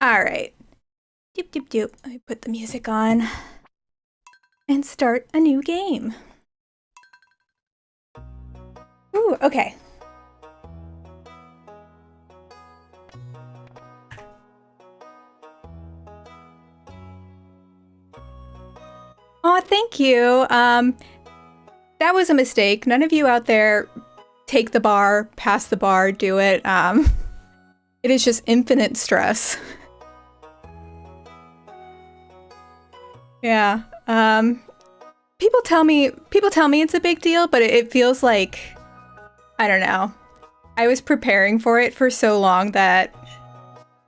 All right. Doop doop doop. Let me put the music on and start a new game. Ooh, okay. Oh, thank you. That was a mistake. None of you out there take the bar, pass the bar, do it. It is just infinite stress. Yeah. People tell me it's a big deal, but it feels like I don't know. I was preparing for it for so long that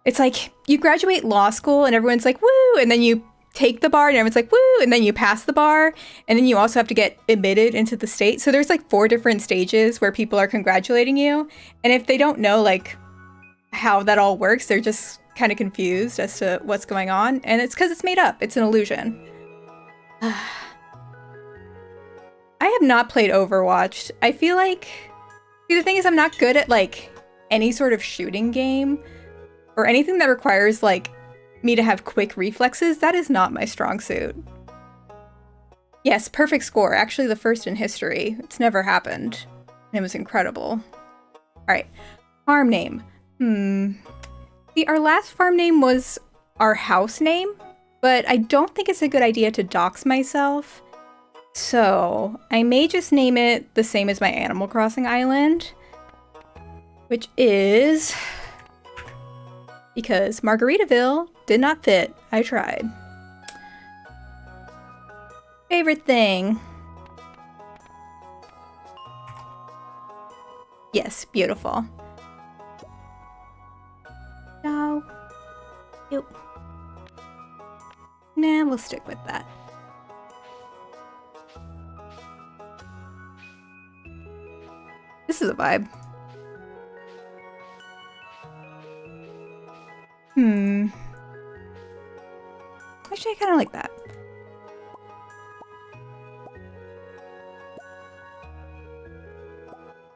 it's like you graduate law school and everyone's like, woo, and then you take the bar and everyone's like, woo, and then you pass the bar, and then you also have to get admitted into the state. So there's like 4 different stages where people are congratulating you. And if they don't know like how that all works, they're just kind of confused as to what's going on. And it's because it's made up. It's an illusion. I have not played Overwatch. I feel like see, the thing is I'm not good at like any sort of shooting game or anything that requires like me to have quick reflexes. That is not my strong suit. Yes, perfect score. Actually the first in history. It's never happened. It was incredible. All right. Farm name. See, our last farm name was our house name, but I don't think it's a good idea to dox myself. So I may just name it the same as my Animal Crossing island, which is because Margaritaville did not fit. I tried. Favorite thing. Yes, beautiful. No. Nope. Nah, we'll stick with that. This is a vibe. Actually, I kind of like that.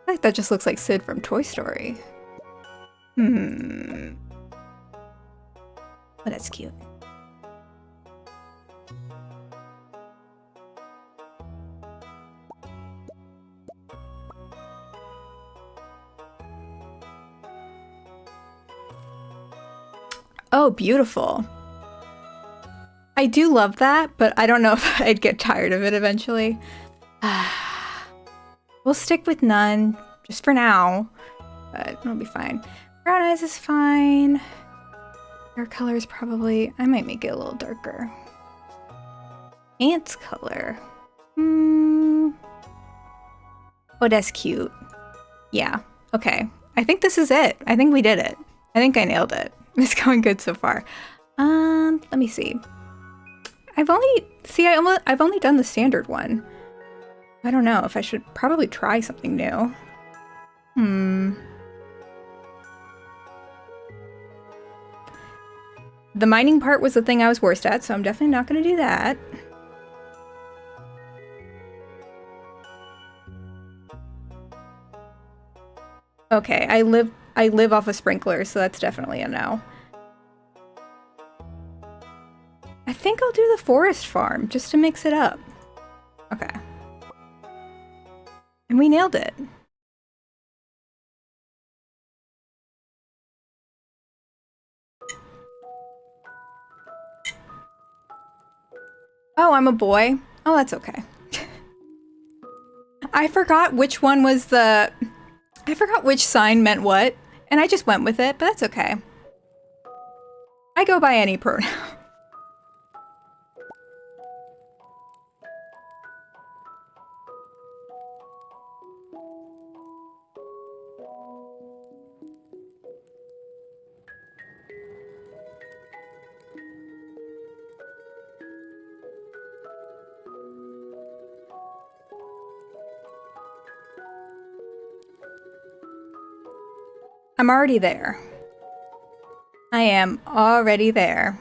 I think that just looks like Sid from Toy Story. Oh, that's cute. Oh, beautiful. I do love that, but I don't know if I'd get tired of it eventually. We'll stick with none, just for now, but it'll be fine. Brown eyes is fine. Hair color is probably... I might make it a little darker. Ants color. Oh, that's cute. Yeah, okay. I think this is it. I think we did it. I think I nailed it. It's going good so far. Let me see. I've only done the standard one. I don't know if I should probably try something new. The mining part was the thing I was worst at, so I'm definitely not going to do that. Okay, I live off a sprinkler, so that's definitely a no. I think I'll do the forest farm just to mix it up. Okay. And we nailed it. Oh, I'm a boy. Oh, that's okay. I forgot which one was the... I forgot which sign meant what, and I just went with it, but that's okay. I go by any pronoun. I'm already there. I am already there.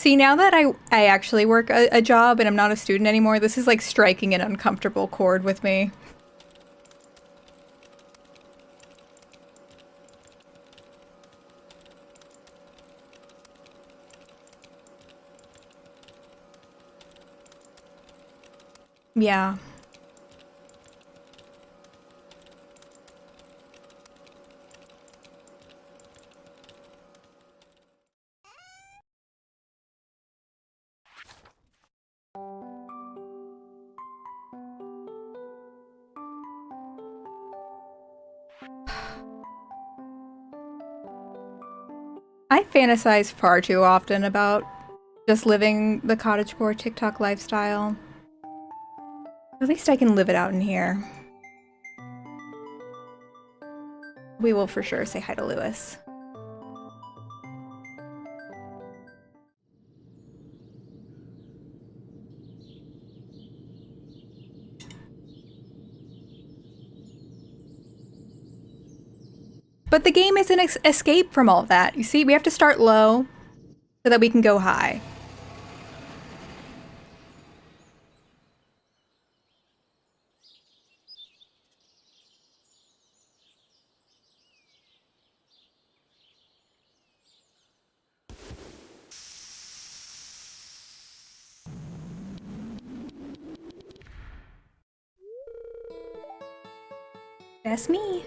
See, now that I actually work a job and I'm not a student anymore, this is like striking an uncomfortable chord with me. Yeah. I fantasize far too often about just living the cottagecore TikTok lifestyle. At least I can live it out in here. We will for sure say hi to Lewis. But the game is an escape from all of that. You see, we have to start low so that we can go high. That's me.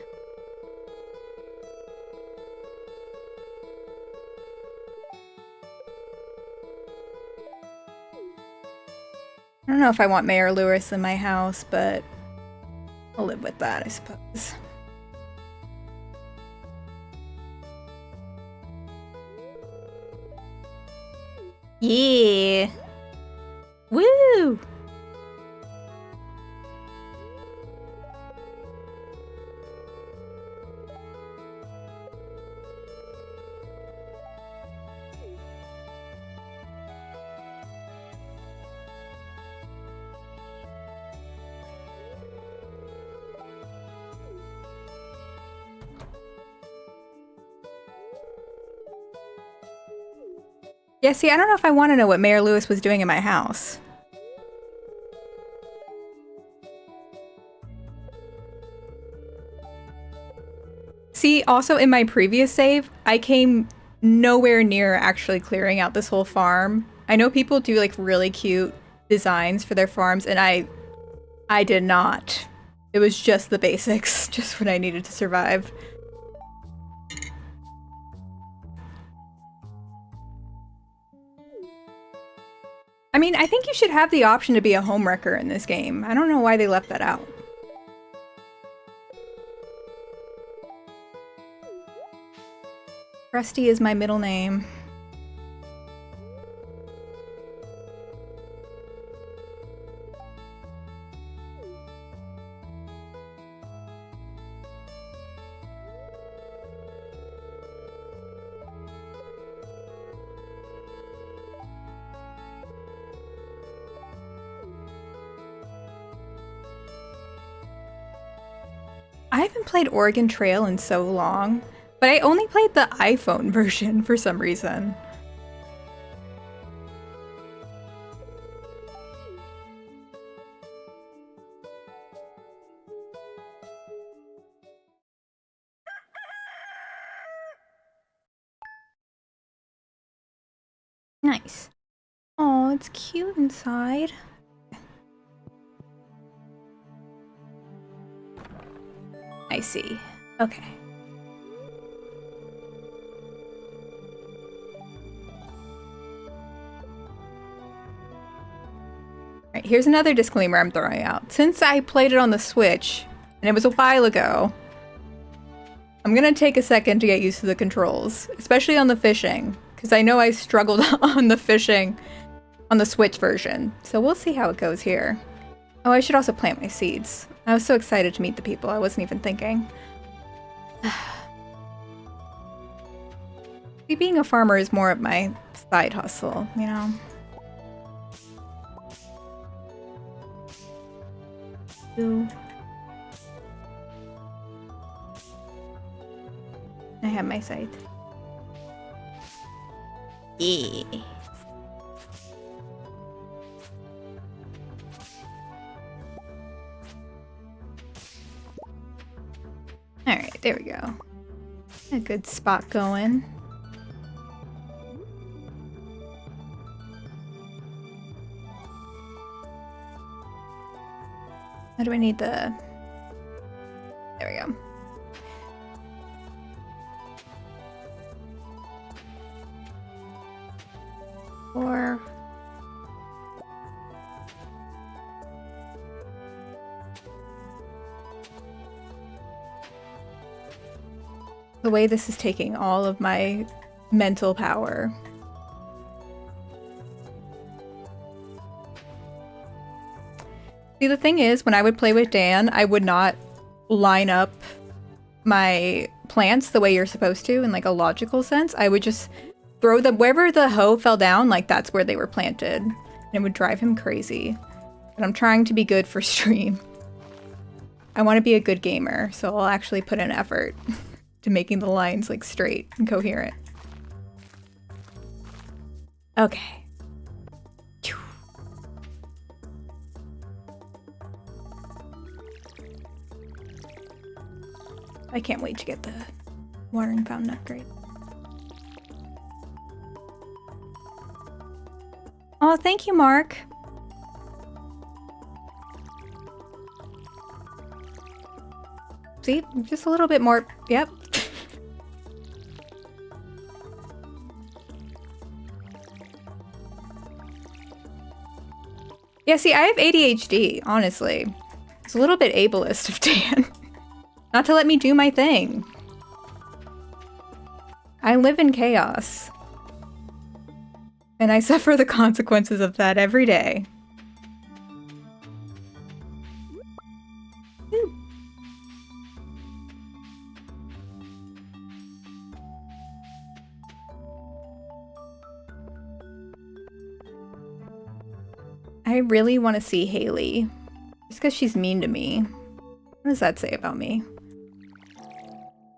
I don't know if I want Mayor Lewis in my house, but I'll live with that, I suppose. Yeah. Woo! Yeah, see, I don't know if I want to know what Mayor Lewis was doing in my house. See, also in my previous save, I came nowhere near actually clearing out this whole farm. I know people do like really cute designs for their farms, and I did not. It was just the basics, just what I needed to survive. I mean, I think you should have the option to be a homewrecker in this game. I don't know why they left that out. Rusty is my middle name. I haven't played Oregon Trail in so long, but I only played the iPhone version for some reason. Nice. Oh, it's cute inside. I see. Okay. Alright, here's another disclaimer I'm throwing out. Since I played it on the Switch, and it was a while ago, I'm gonna take a second to get used to the controls, especially on the fishing, because I know I struggled on the fishing on the Switch version. So we'll see how it goes here. Oh, I should also plant my seeds. I was so excited to meet the people, I wasn't even thinking. See, being a farmer is more of my side hustle, you know? Ooh. I have my scythe. Yeah. Alright, there we go. A good spot going. How do I need the... There we go. Or... The way this is taking all of my mental power. See, the thing is, when I would play with Dan, I would not line up my plants the way you're supposed to in like a logical sense. I would just throw them wherever the hoe fell down, like that's where they were planted. And it would drive him crazy. But I'm trying to be good for stream. I want to be a good gamer, so I'll actually put in effort to making the lines like straight and coherent. Okay. I can't wait to get the watering fountain upgrade. Oh, thank you, Mark. See, just a little bit more. Yep. Yeah, see, I have ADHD, honestly. It's a little bit ableist of Dan. Not to let me do my thing. I live in chaos. And I suffer the consequences of that every day. I really want to see Haley. Just because she's mean to me. What does that say about me?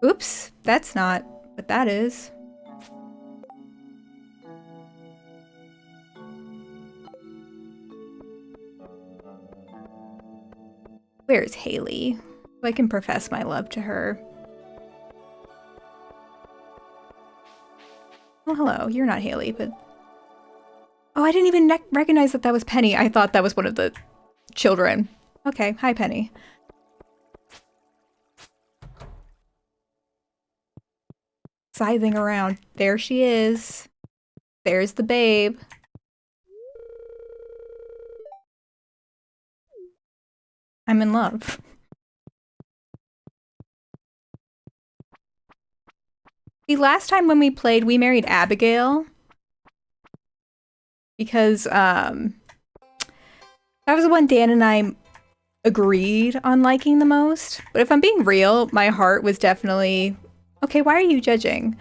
Oops, that's not what that is. Where's Haley? So I can profess my love to her. Oh, hello. You're not Haley, but... Oh, I didn't even recognize that that was Penny. I thought that was one of the children. Okay, hi, Penny. Scything around. There she is. There's the babe. I'm in love. The last time when we played, we married Abigail. Because, that was the one Dan and I agreed on liking the most. But if I'm being real, my heart was definitely... Okay, why are you judging?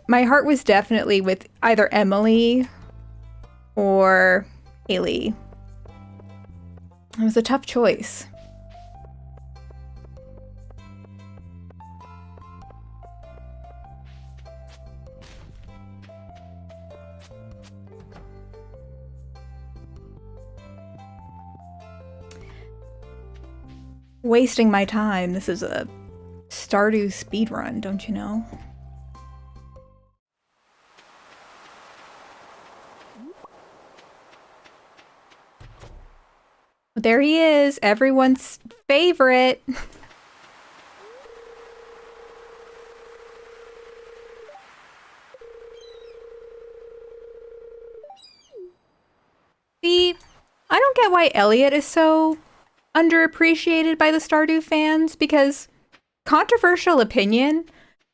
My heart was definitely with either Emily or Haley. It was a tough choice. Wasting my time. This is a Stardew speedrun, don't you know? There he is, everyone's favorite. See, I don't get why Elliot is so underappreciated by the Stardew fans, because controversial opinion,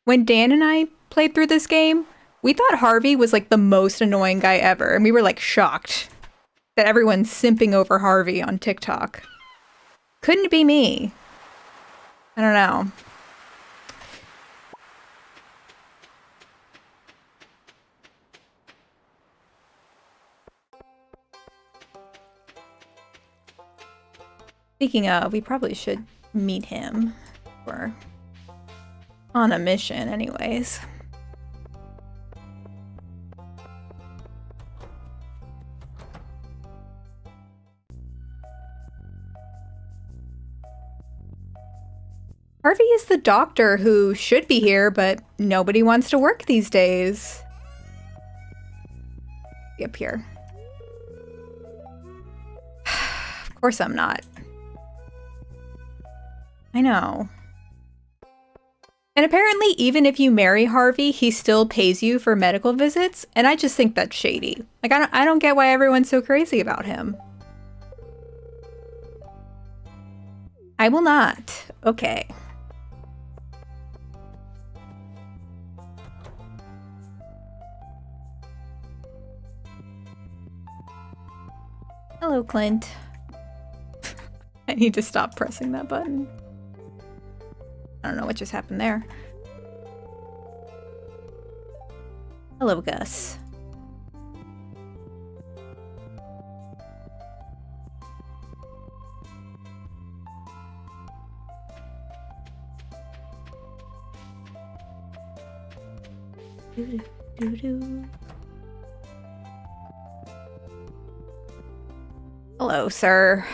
when Dan and I played through this game, we thought Harvey was like the most annoying guy ever, and we were like shocked that everyone's simping over Harvey on TikTok. Couldn't be me. I don't know. Speaking of, we probably should meet him. We're on a mission anyways. Harvey is the doctor who should be here, but nobody wants to work these days. Up here. Of course I'm not. I know. And apparently, even if you marry Harvey, he still pays you for medical visits, and I just think that's shady. Like, I don't get why everyone's so crazy about him. I will not. Okay. Hello, Clint. I need to stop pressing that button. I don't know what just happened there. Hello, Gus. Hello, sir.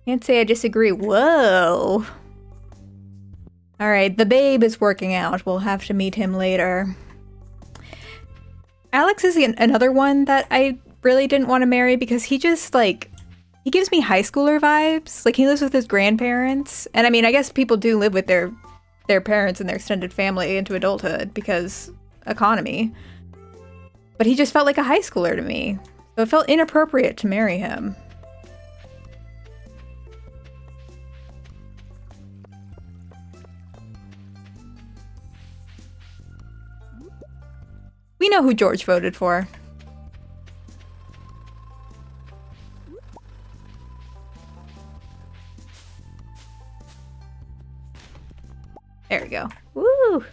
Can't say I disagree. Whoa. All right, the babe is working out. We'll have to meet him later. Alex is another one that I really didn't want to marry because he just, like, he gives me high schooler vibes. Like, he lives with his grandparents. And I mean, I guess people do live with their parents and their extended family into adulthood because economy. But he just felt like a high schooler to me. So it felt inappropriate to marry him. We know who George voted for. There we go. Woo!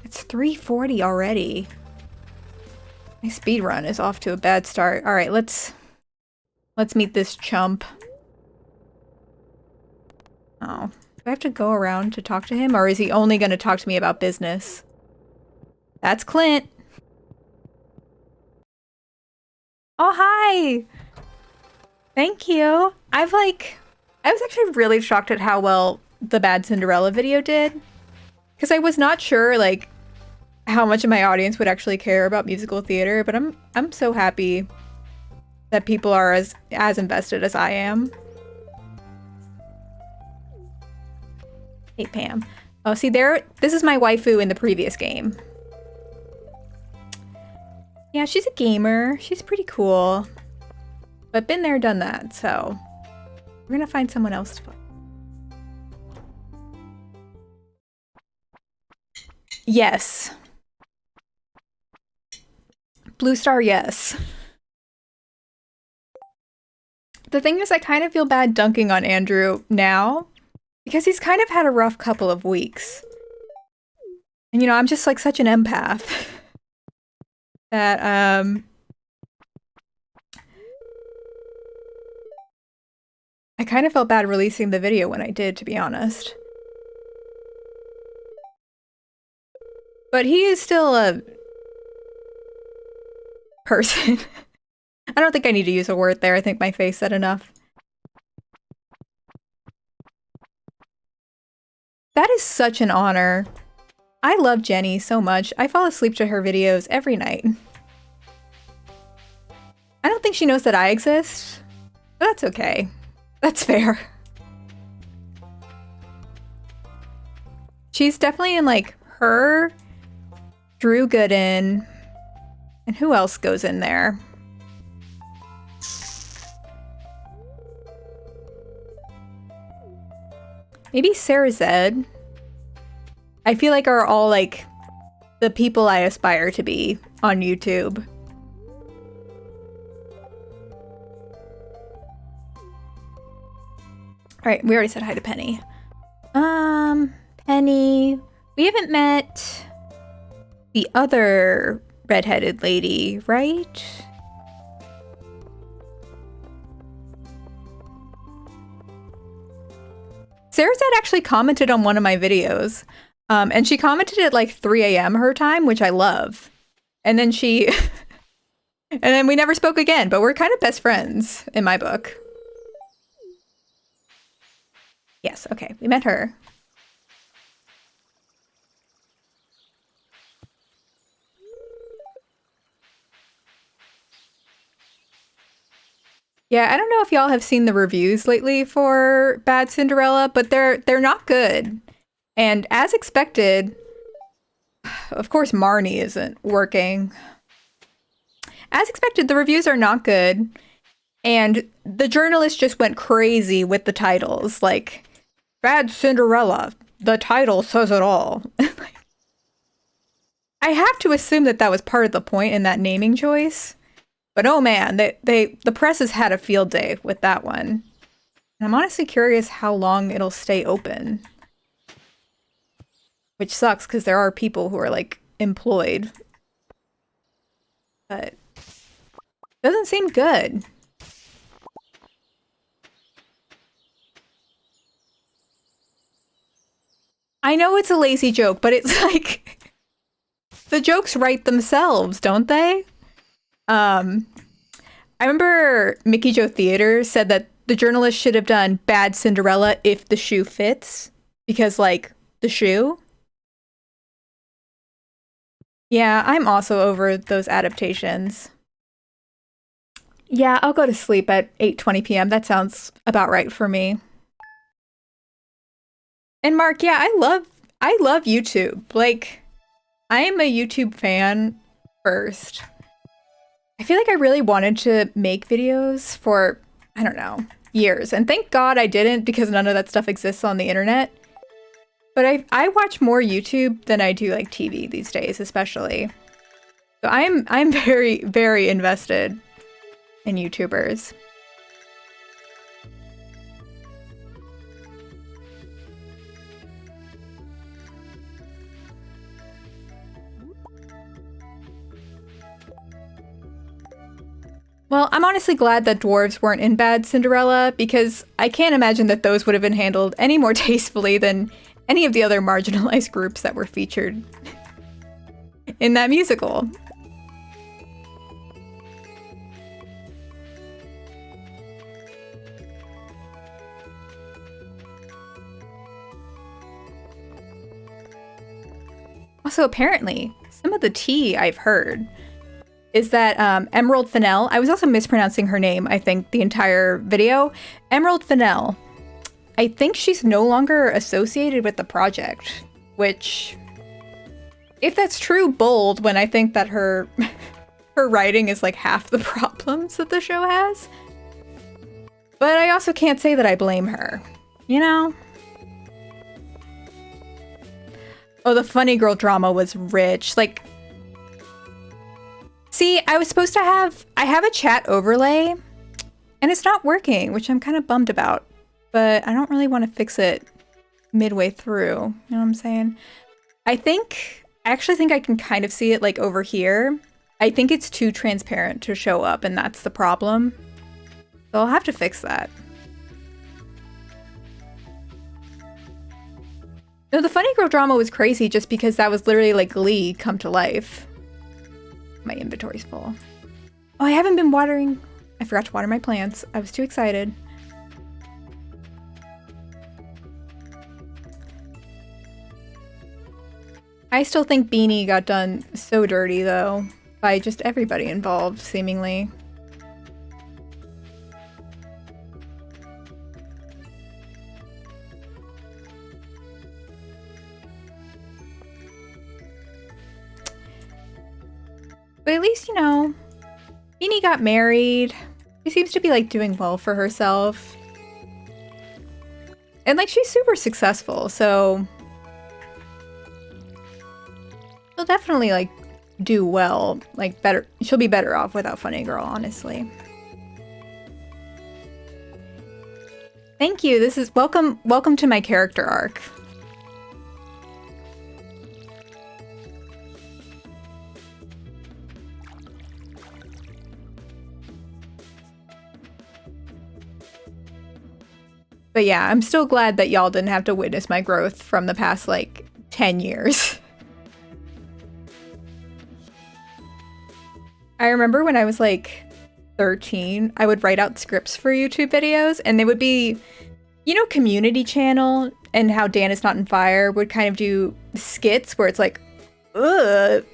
It's 3:40 already. My speed run is off to a bad start. All right, let's meet this chump. Oh, do I have to go around to talk to him, or is he only going to talk to me about business? That's Clint. Oh, hi! Thank you. I was actually really shocked at how well the Bad Cinderella video did. Because I was not sure, like, how much of my audience would actually care about musical theater, but I'm so happy that people are as invested as I am. Hey, Pam. Oh, see this is my waifu in the previous game. Yeah, she's a gamer. She's pretty cool. But been there, done that, so we're gonna find someone else to play. Yes. Blue Star, yes. The thing is, I kind of feel bad dunking on Andrew now, because he's kind of had a rough couple of weeks. And you know, I'm just like such an empath that I kind of felt bad releasing the video when I did, to be honest. But he is still a person. I don't think I need to use a word there. I think my face said enough. That is such an honor. I love Jenny so much. I fall asleep to her videos every night. I don't think she knows that I exist, but that's okay. That's fair. She's definitely in, like, her, Drew Gooden, and who else goes in there? Maybe Sarah Zed. I feel like are all, like, the people I aspire to be on YouTube. Alright, we already said hi to Penny. Penny. We haven't met the other redheaded lady, right? Sarah Zed actually commented on one of my videos. And she commented at like 3 a.m. her time, which I love. And then she, and then we never spoke again, but we're kind of best friends in my book. Yes, okay, we met her. Yeah, I don't know if y'all have seen the reviews lately for Bad Cinderella, but they're not good. And as expected, of course Marnie isn't working. As expected, the reviews are not good, and the journalist just went crazy with the titles, like Bad Cinderella. The title says it all. I have to assume that that was part of the point in that naming choice. But oh man, the press has had a field day with that one. And I'm honestly curious how long it'll stay open. Which sucks because there are people who are like employed. But doesn't seem good. I know it's a lazy joke, but it's like the jokes write themselves, don't they? I remember Mickey Joe Theater said that the journalist should have done Bad Cinderella if the shoe fits. Because, like, the shoe? Yeah, I'm also over those adaptations. Yeah, I'll go to sleep at 8:20 p.m. That sounds about right for me. And Mark, yeah, I love YouTube. Like, I am a YouTube fan first. I feel like I really wanted to make videos for, I don't know, years. And thank God I didn't because none of that stuff exists on the internet. But I watch more YouTube than I do like TV these days, especially. So I'm very, very invested in YouTubers. Well, I'm honestly glad that dwarves weren't in Bad Cinderella because I can't imagine that those would have been handled any more tastefully than any of the other marginalized groups that were featured in that musical. Also, apparently, some of the tea I've heard is that Emerald Fennell, I was also mispronouncing her name, I think, the entire video. Emerald Fennell, I think she's no longer associated with the project, which, if that's true, bold, when I think that her her writing is like half the problems that the show has. But I also can't say that I blame her, you know? Oh, the funny girl drama was rich. Like, see, I was supposed to I have a chat overlay, and it's not working, which I'm kind of bummed about. But I don't really want to fix it midway through. You know what I'm saying? I actually think I can kind of see it like over here. I think it's too transparent to show up, and that's the problem. So I'll have to fix that. No, the funny girl drama was crazy just because that was literally like Glee come to life. My inventory's full. Oh, I haven't been watering. I forgot to water my plants. I was too excited. I still think Beanie got done so dirty, though, by just everybody involved, seemingly. But at least, you know, Beanie got married. She seems to be, like, doing well for herself. And, like, she's super successful, so she'll definitely, like, do well. Like, better. She'll be better off without Funny Girl, honestly. Thank you. This is welcome to my character arc. But yeah, I'm still glad that y'all didn't have to witness my growth from the past, like, 10 years. I remember when I was like 13, I would write out scripts for YouTube videos, and they would be, you know, Community Channel and how Dan Is Not in Fire would kind of do skits where it's like, ugh,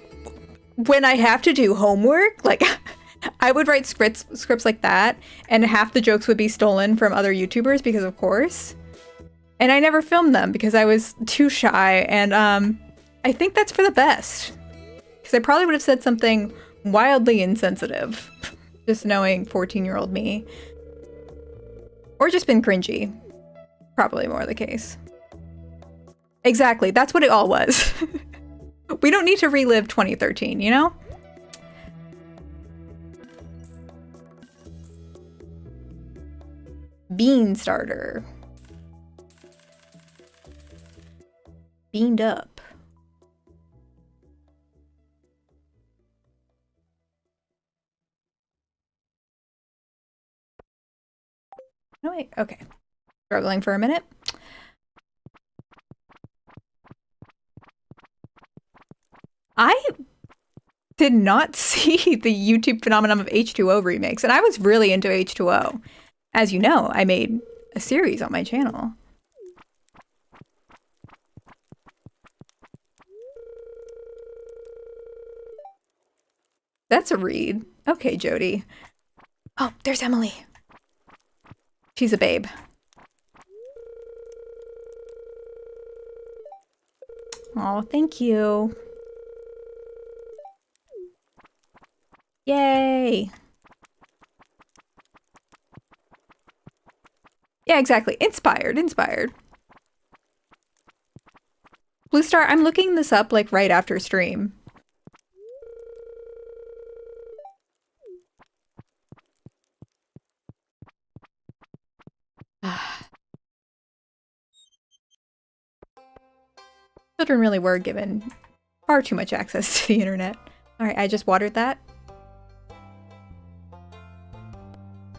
when I have to do homework, like I would write scripts like that, and half the jokes would be stolen from other YouTubers because of course. And I never filmed them because I was too shy, and I think that's for the best. Because I probably would have said something wildly insensitive, just knowing 14-year-old me. Or just been cringy. Probably more the case. Exactly, that's what it all was. We don't need to relive 2013, you know? Bean starter. Beaned up. No, wait, okay. Struggling for a minute. I did not see the YouTube phenomenon of H2O remakes, and I was really into H2O. As you know, I made a series on my channel. That's a read. Okay, Jody. Oh, there's Emily. She's a babe. Oh, thank you. Yay. Yeah, exactly. Inspired. Blue Star, I'm looking this up like right after stream. Children really were given far too much access to the internet. Alright, I just watered that.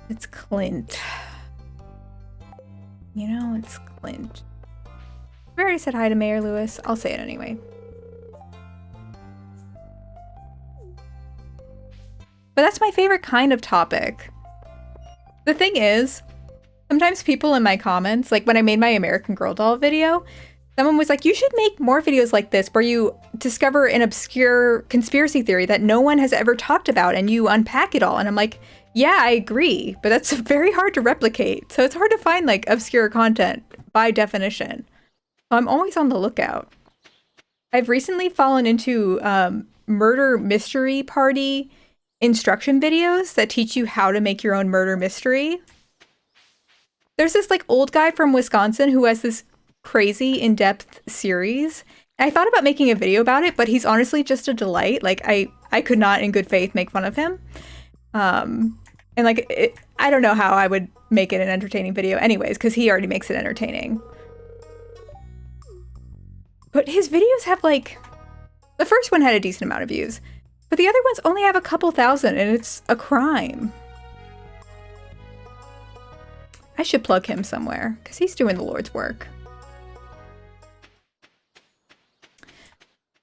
It's Clint. You know, it's Clint. I already said hi to Mayor Lewis. I'll say it anyway. But that's my favorite kind of topic. The thing is, sometimes people in my comments, like when I made my American Girl doll video, someone was like, you should make more videos like this where you discover an obscure conspiracy theory that no one has ever talked about and you unpack it all. And I'm like, yeah, I agree, but that's very hard to replicate. So it's hard to find like obscure content by definition. So I'm always on the lookout. I've recently fallen into murder mystery party instruction videos that teach you how to make your own murder mystery. There's this like old guy from Wisconsin who has this crazy in-depth series. And I thought about making a video about it, but he's honestly just a delight. Like I could not in good faith make fun of him. And like, I don't know how I would make it an entertaining video anyways, because he already makes it entertaining. But his videos have like, the first one had a decent amount of views, but the other ones only have a couple thousand, and it's a crime. I should plug him somewhere, because he's doing the Lord's work.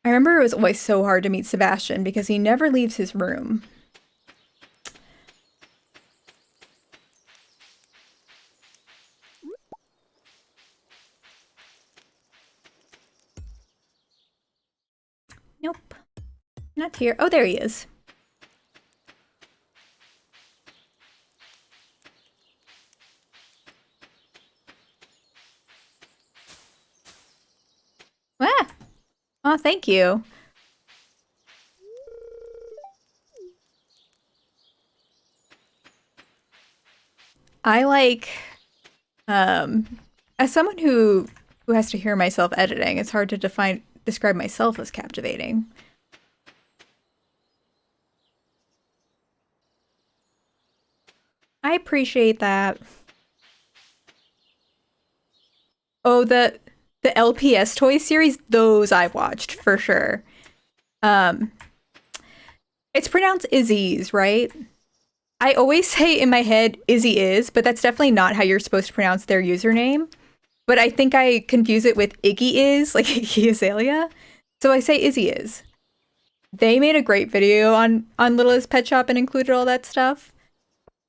I remember it was always so hard to meet Sebastian because he never leaves his room. Nope. Not here. Oh, there he is. Ah! Oh, thank you. I like, as someone who has to hear myself editing, it's hard to describe myself as captivating. I appreciate that. Oh, the LPS toy series, those I've watched for sure. It's pronounced Izzy's, right? I always say in my head Izzy is, but that's definitely not how you're supposed to pronounce their username. but I think I confuse it with Iggy Is, like Iggy Azalea. So I say Izzy Is. They made a great video on Littlest Pet Shop and included all that stuff.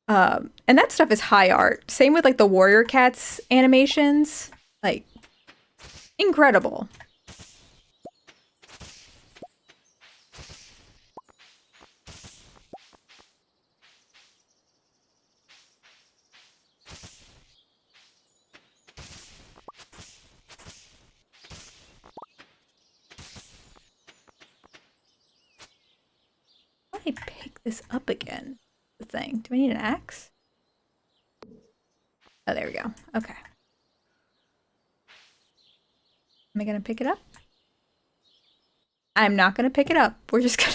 And that stuff is high art. Same with like the Warrior Cats animations. Like, incredible. How do I pick this up again? The thing. Do I need an axe? Oh, there we go. Okay. Am I gonna pick it up? I'm not gonna pick it up. We're just gonna...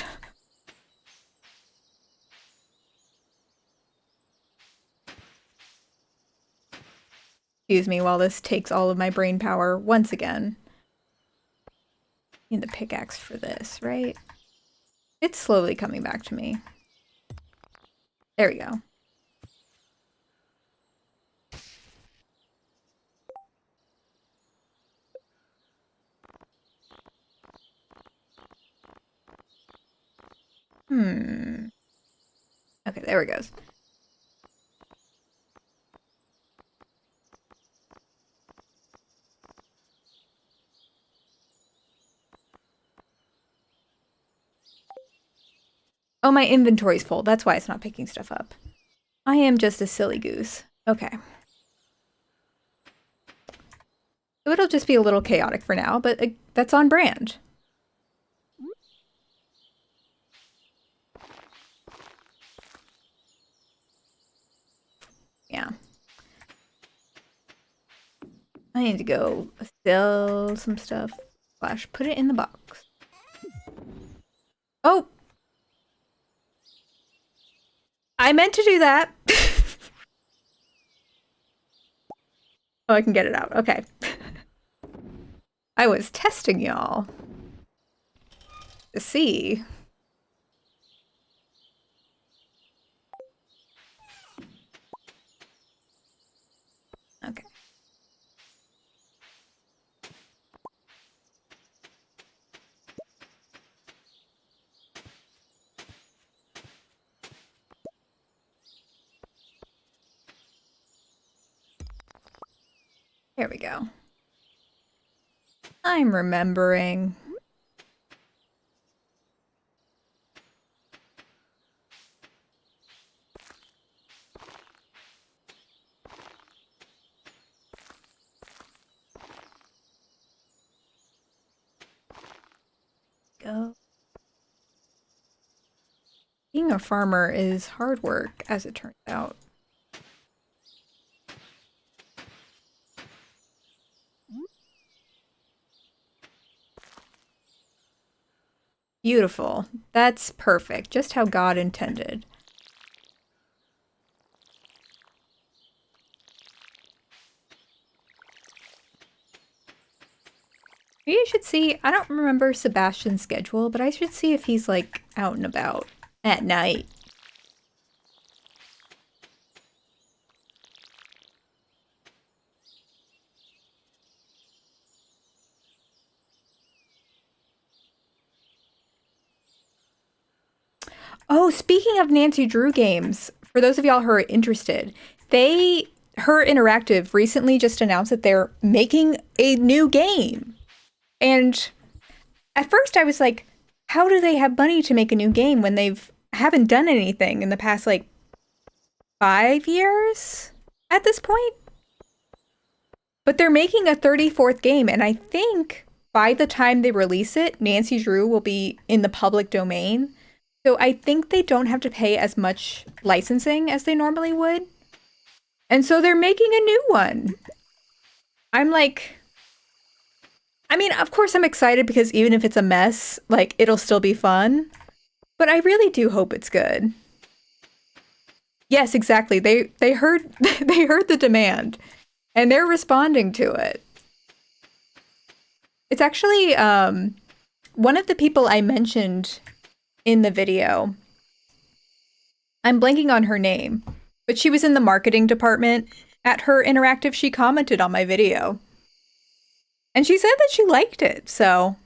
Excuse me while this takes all of my brain power once again. Need the pickaxe for this, right? It's slowly coming back to me. There we go. Okay, there it goes. Oh, my inventory's full. That's why it's not picking stuff up. I am just a silly goose. Okay. So it'll just be a little chaotic for now, but that's on brand. Yeah. I need to go sell some stuff. Slash, put it in the box. Oh! I meant to do that. Oh, I can get it out. Okay. I was testing y'all to see. Okay. There we go. I'm remembering. Go. Being a farmer is hard work, as it turns out. Beautiful. That's perfect. Just how God intended. Maybe I should see, I don't remember Sebastian's schedule, but I should see if he's like out and about at night. Oh, speaking of Nancy Drew games, for those of y'all who are interested, Her Interactive recently just announced that they're making a new game. And at first I was like, how do they have money to make a new game when haven't done anything in the past like 5 years at this point? But they're making a 34th game, and I think by the time they release it, Nancy Drew will be in the public domain. So I think they don't have to pay as much licensing as they normally would. And so they're making a new one. I'm like, I mean, of course I'm excited because even if it's a mess, like, it'll still be fun. But I really do hope it's good. Yes, exactly. They heard they heard the demand and they're responding to it. It's actually one of the people I mentioned in the video. I'm blanking on her name, but she was in the marketing department at Her Interactive. She commented on my video. And she said that she liked it, so.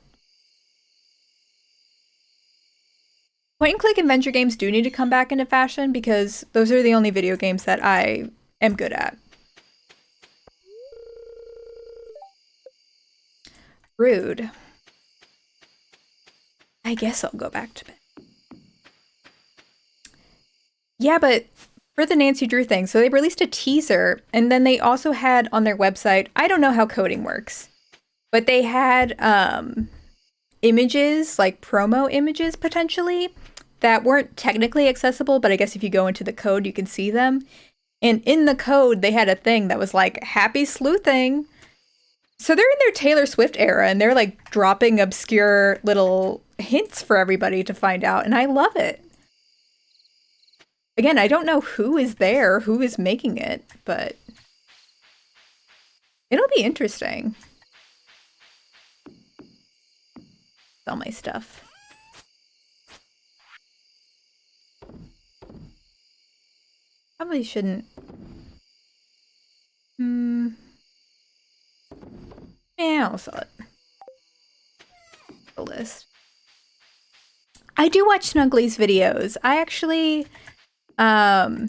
Point and click adventure games do need to come back into fashion because those are the only video games that I am good at. Rude. I guess I'll go back to bed. Yeah, but for the Nancy Drew thing, so they released a teaser, and then they also had on their website, I don't know how coding works, but they had images, like promo images potentially, that weren't technically accessible, but I guess if you go into the code, you can see them. And in the code, they had a thing that was like, happy sleuthing. So they're in their Taylor Swift era, and they're like dropping obscure little hints for everybody to find out, and I love it. Again, I don't know who is there, who is making it, but it'll be interesting. All my stuff. Probably shouldn't. Yeah, I'll sell it. The list. I do watch Snuggly's videos. I actually, I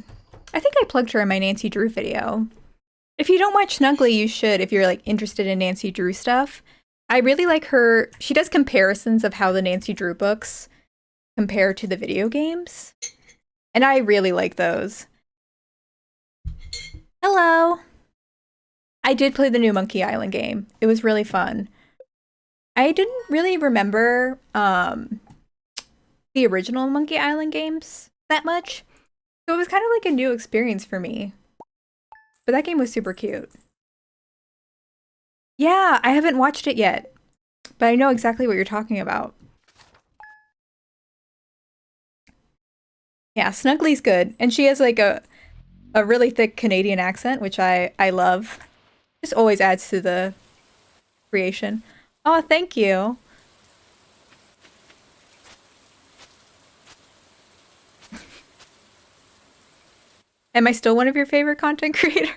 think I plugged her in my Nancy Drew video. If you don't watch Snuggly, you should if you're like interested in Nancy Drew stuff. I really like her. She does comparisons of how the Nancy Drew books compare to the video games. And I really like those. Hello. I did play the new Monkey Island game. It was really fun. I didn't really remember the original Monkey Island games that much. So it was kind of like a new experience for me. But that game was super cute. Yeah, I haven't watched it yet. But I know exactly what you're talking about. Yeah, Snuggly's good. And she has like a really thick Canadian accent, which I love. Just always adds to the creation. Oh, thank you. Am I still one of your favorite content creators?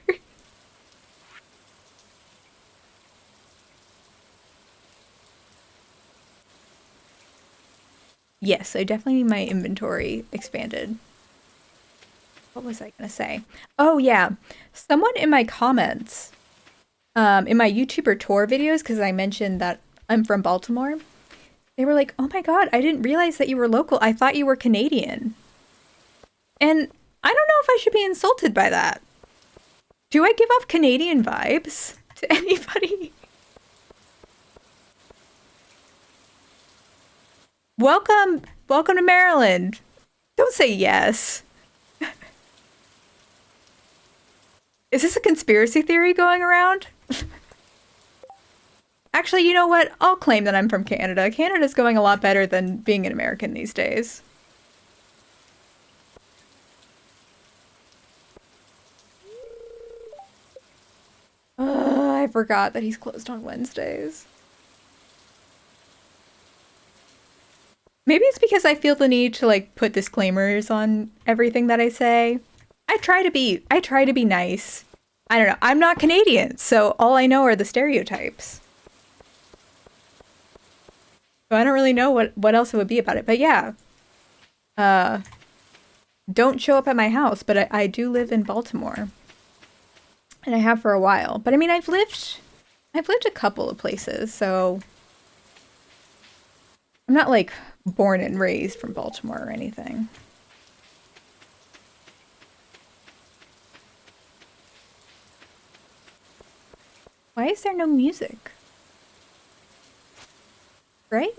Yes, I definitely need my inventory expanded. What was I gonna say? Oh yeah, someone in my comments, in my YouTuber tour videos, because I mentioned that I'm from Baltimore, they were like, "Oh my God, I didn't realize that you were local. I thought you were Canadian." And I don't know if I should be insulted by that. Do I give off Canadian vibes to anybody? Welcome, welcome to Maryland. Don't say yes. Is this a conspiracy theory going around? Actually, you know what? I'll claim that I'm from Canada. Canada's going a lot better than being an American these days. I forgot that he's closed on Wednesdays. Maybe it's because I feel the need to like put disclaimers on everything that I say. I try to be nice. I don't know. I'm not Canadian, so all I know are the stereotypes. So I don't really know what else it would be about it. But yeah. Don't show up at my house, but I do live in Baltimore. And I have for a while. But I mean, I've lived a couple of places, so I'm not like born and raised from Baltimore or anything. Why is there no music? Right?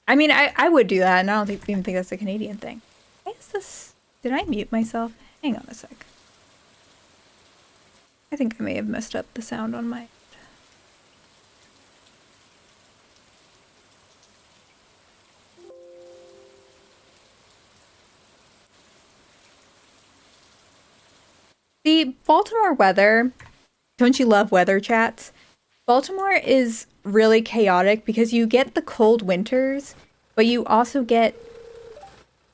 I mean, I would do that, and I don't even think that's a Canadian thing. Why is this? Did I mute myself? Hang on a sec. I think I may have messed up the sound on my... The Baltimore weather, don't you love weather chats? Baltimore is really chaotic because you get the cold winters, but you also get...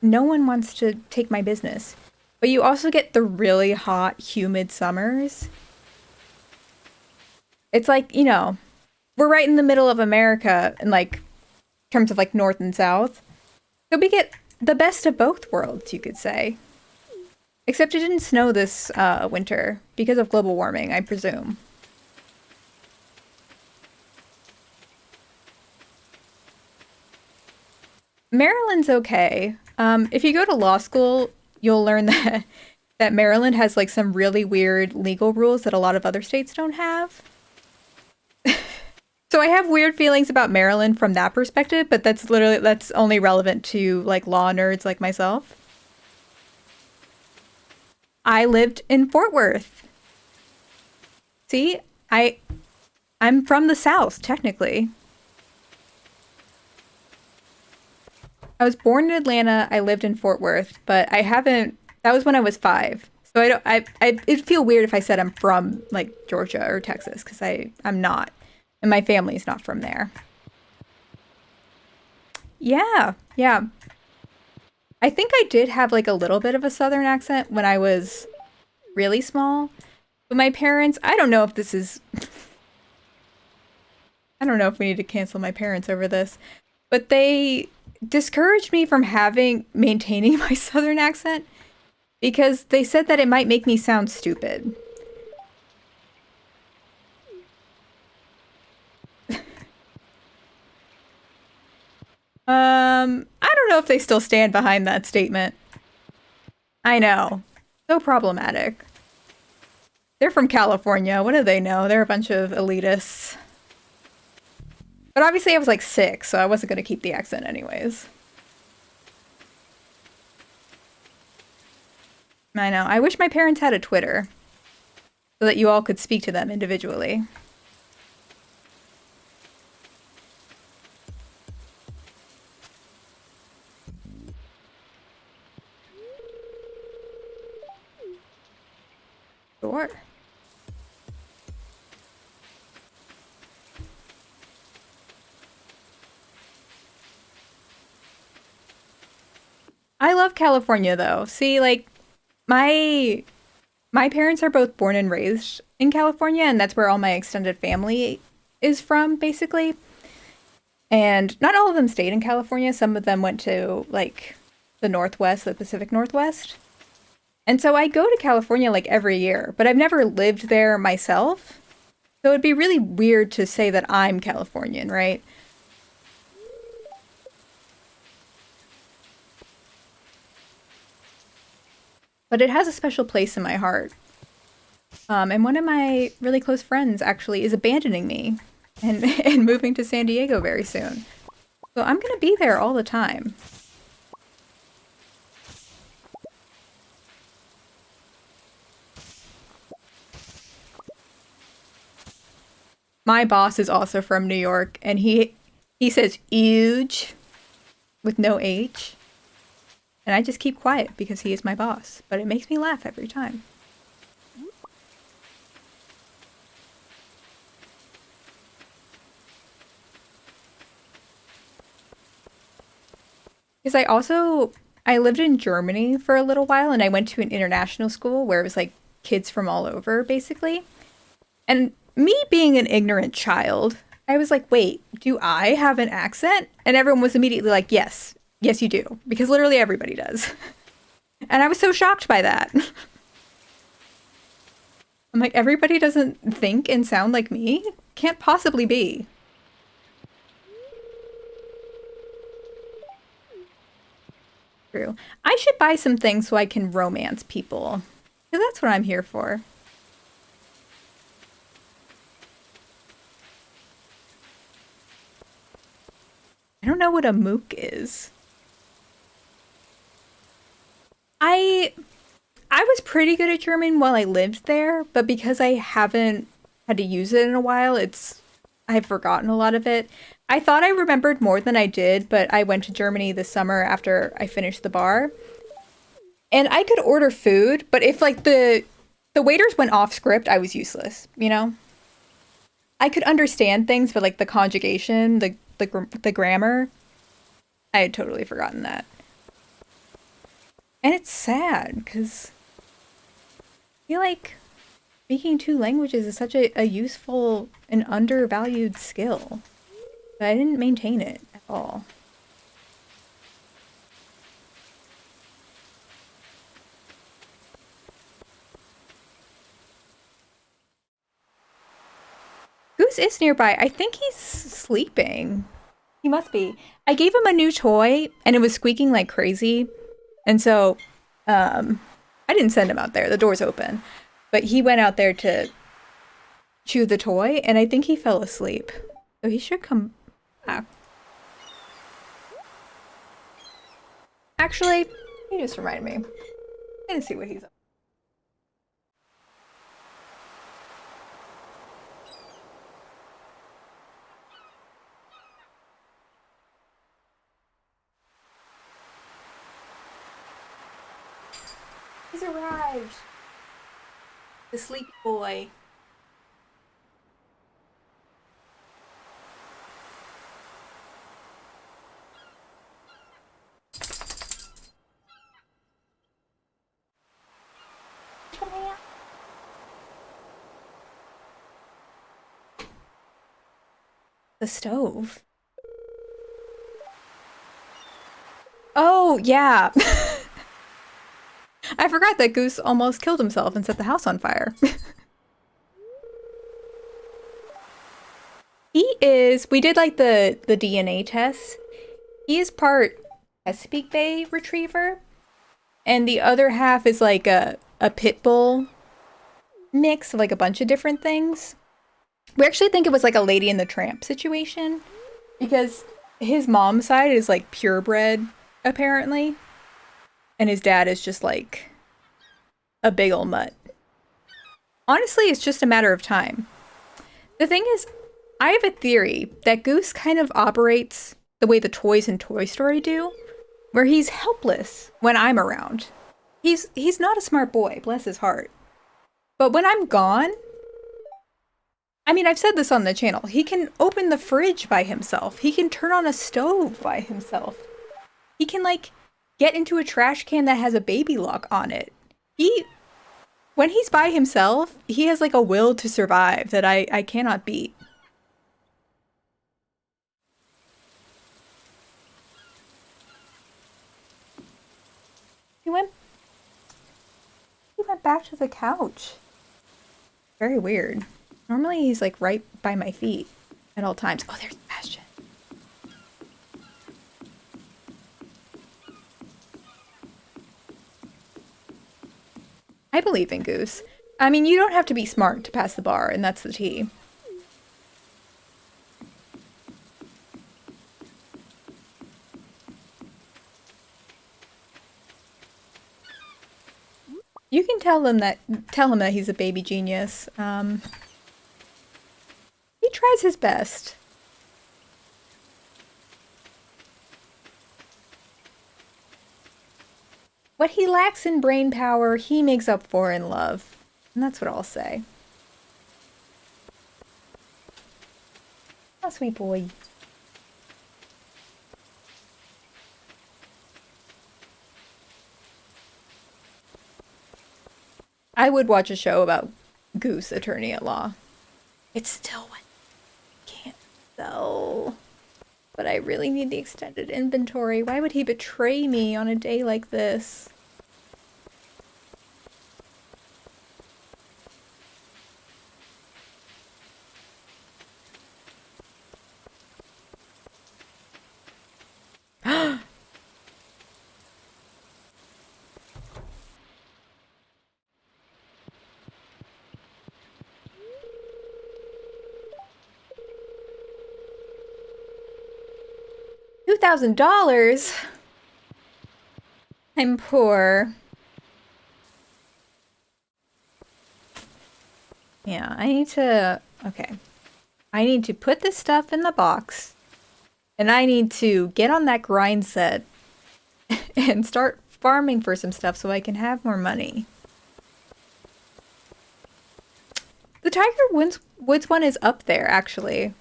No one wants to take my business. But you also get the really hot, humid summers. It's like, we're right in the middle of America in like terms of like north and south. So we get the best of both worlds, you could say. Except it didn't snow this winter because of global warming, I presume. Maryland's okay. If you go to law school, you'll learn that Maryland has like some really weird legal rules that a lot of other states don't have. So I have weird feelings about Maryland from that perspective, but that's only relevant to like law nerds like myself. I lived in Fort Worth. See, I'm from the South, technically. I was born in Atlanta. I lived in Fort Worth, but I haven't. That was when I was 5. So I don't. It'd feel weird if I said I'm from like Georgia or Texas because I'm not, and my family's not from there. Yeah, yeah. I think I did have like a little bit of a Southern accent when I was really small, but my parents. I don't know if this is. I don't know if we need to cancel my parents over this, but they discouraged me from maintaining my Southern accent because they said that it might make me sound stupid. I don't know if they still stand behind that statement. I know. So problematic. They're from California. What do they know? They're a bunch of elitists. But obviously I was like 6, so I wasn't going to keep the accent anyways. I know. I wish my parents had a Twitter so that you all could speak to them individually. Sure. I love California though. See, like my my parents are both born and raised in California, and that's where all my extended family is from, basically. And not all of them stayed in California. Some of them went to like the Northwest, the Pacific Northwest. And so I go to California like every year, but I've never lived there myself. So it'd be really weird to say that I'm Californian, right? But it has a special place in my heart. And one of my really close friends actually is abandoning me and, and moving to San Diego very soon. So I'm going to be there all the time. My boss is also from New York, and he says huge with no H. And I just keep quiet because he is my boss. But it makes me laugh every time. Because I lived in Germany for a little while and I went to an international school where it was like kids from all over basically. And me being an ignorant child, I was like, wait, do I have an accent? And everyone was immediately like, yes, yes, you do. Because literally everybody does. And I was so shocked by that. I'm like, everybody doesn't think and sound like me? Can't possibly be. True. I should buy some things so I can romance people. Because that's what I'm here for. I don't know what a mook is. I I was pretty good at German while I lived there, but because I haven't had to use it in a while, I've forgotten a lot of it. I thought I remembered more than I did, but I went to Germany this summer after I finished the bar. And I could order food, but if like the waiters went off script, I was useless, you know? I could understand things, but like the conjugation, the grammar, I had totally forgotten that. And it's sad, because I feel like speaking two languages is such a useful and undervalued skill. But I didn't maintain it at all. Goose is nearby. I think he's sleeping. He must be. I gave him a new toy and it was squeaking like crazy. And so I didn't send him out there. The door's open. But he went out there to chew the toy and I think he fell asleep. So he should come back. Actually, he just reminded me. I'm gonna see what he's up. He's arrived. The sleepy boy. The stove. Oh, yeah. I forgot that Goose almost killed himself and set the house on fire. We did like the DNA test. He is part Chesapeake Bay Retriever, and the other half is like a pit bull mix of like a bunch of different things. We actually think it was like a Lady and the Tramp situation because his mom's side is like purebred, apparently, and his dad is just like a big ol' mutt. Honestly, it's just a matter of time. The thing is, I have a theory that Goose kind of operates the way the toys in Toy Story do, where he's helpless when I'm around. He's not a smart boy, bless his heart. But when I'm gone, I mean, I've said this on the channel. He can open the fridge by himself. He can turn on a stove by himself. He can, like, get into a trash can that has a baby lock on it. When he's by himself, he has, like, a will to survive that I cannot beat. He went back to the couch. Very weird. Normally he's like right by my feet at all times. Oh, there's Bastion. I believe in Goose. I mean, you don't have to be smart to pass the bar, and that's the tea. You can tell him that he's a baby genius. He tries his best. What he lacks in brain power, he makes up for in love. And that's what I'll say. Oh, sweet boy. I would watch a show about Goose, attorney at law. It's still what can't sell. But I really need the extended inventory. Why would he betray me on a day like this? $2,000? I'm poor. Yeah, I need to... Okay. I need to put this stuff in the box. And I need to get on that grind set and start farming for some stuff so I can have more money. The Tiger Woods one is up there, actually.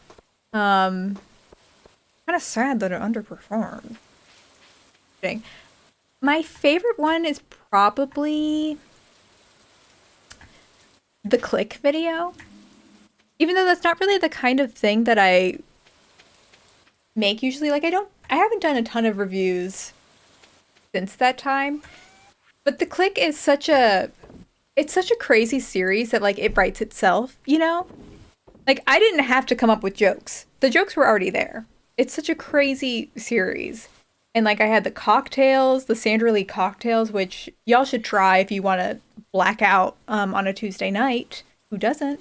Kind of sad that it underperformed. My favorite one is probably the click video. Even though that's not really the kind of thing that I make usually. Like I haven't done a ton of reviews since that time. But the click is it's such a crazy series that like it writes itself, you know? Like I didn't have to come up with jokes. The jokes were already there. It's such a crazy series. And like I had the cocktails, the Sandra Lee cocktails, which y'all should try if you want to black out on a Tuesday night. Who doesn't?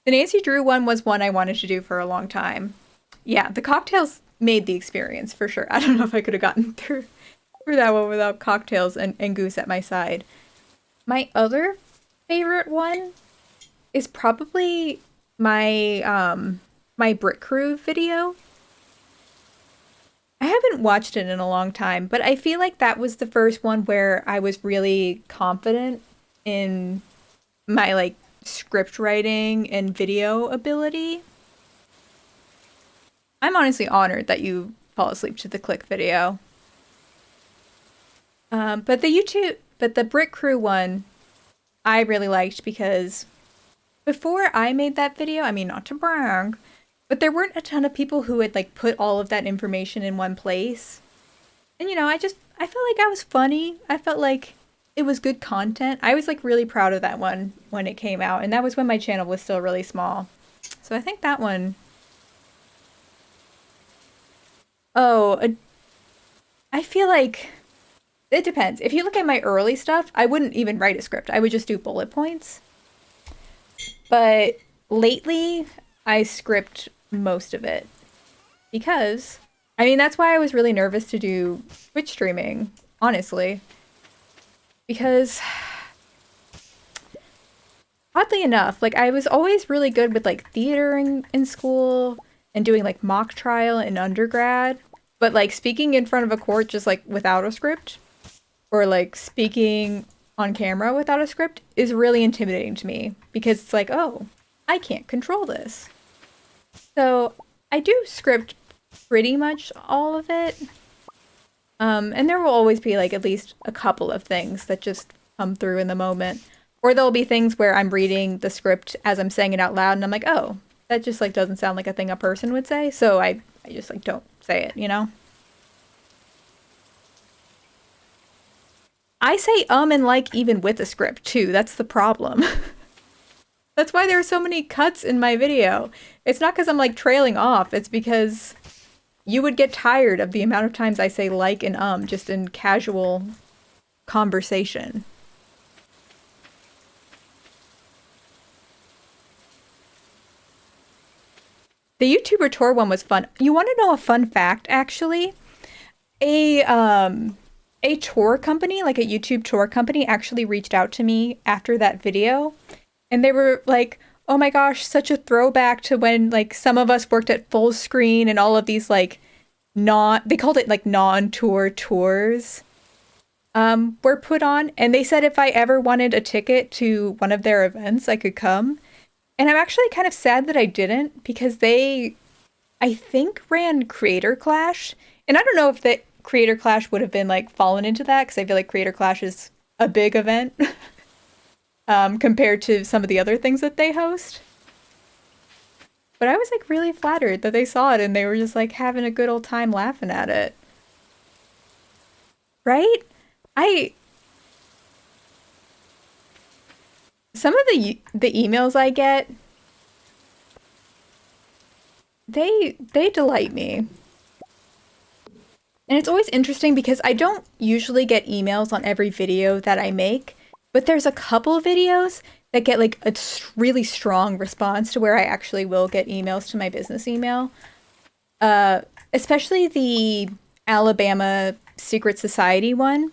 The Nancy Drew one was one I wanted to do for a long time. Yeah, the cocktails made the experience for sure. I don't know if I could have gotten through that one without cocktails and Goose at my side. My other favorite one is probably my Brick Crew video. I haven't watched it in a long time, but I feel like that was the first one where I was really confident in my like script writing and video ability. I'm honestly honored that you fall asleep to the click video. But the Brick Crew one, I really liked because before I made that video, I mean, not to brag, but there weren't a ton of people who had like put all of that information in one place. And you know, I felt like I was funny. I felt like it was good content. I was like really proud of that one when it came out, and that was when my channel was still really small. So I think that one. Oh, I feel like it depends. If you look at my early stuff, I wouldn't even write a script. I would just do bullet points. But lately, I script most of it because, I mean, that's why I was really nervous to do Twitch streaming, honestly. Because, oddly enough, like, I was always really good with, like, theater in school and doing, like, mock trial in undergrad. But, like, speaking in front of a court just, like, without a script, or, like, speaking on camera without a script is really intimidating to me because it's like, oh, I can't control this. So I do script pretty much all of it. And there will always be like at least a couple of things that just come through in the moment. Or there'll be things where I'm reading the script as I'm saying it out loud and I'm like, oh, that just like doesn't sound like a thing a person would say. So I just like don't say it, you know? I say and like even with a script too. That's the problem. That's why there are so many cuts in my video. It's not because I'm like trailing off. It's because you would get tired of the amount of times I say like and just in casual conversation. The YouTuber tour one was fun. You want to know a fun fact, actually? A a tour company, like a YouTube tour company, actually reached out to me after that video. And they were like, oh my gosh, such a throwback to when like some of us worked at Full Screen and all of these like they called it like non-tour tours were put on. And they said if I ever wanted a ticket to one of their events, I could come. And I'm actually kind of sad that I didn't because they, I think, ran Creator Clash. And I don't know if the Creator Clash would have been like fallen into that because I feel like Creator Clash is a big event compared to some of the other things that they host. But I was like really flattered that they saw it and they were just like having a good old time laughing at it. Right? I Some of the emails I get, they delight me. And it's always interesting because I don't usually get emails on every video that I make, but there's a couple of videos that get like a really strong response to where I actually will get emails to my business email. Especially the Alabama Secret Society one.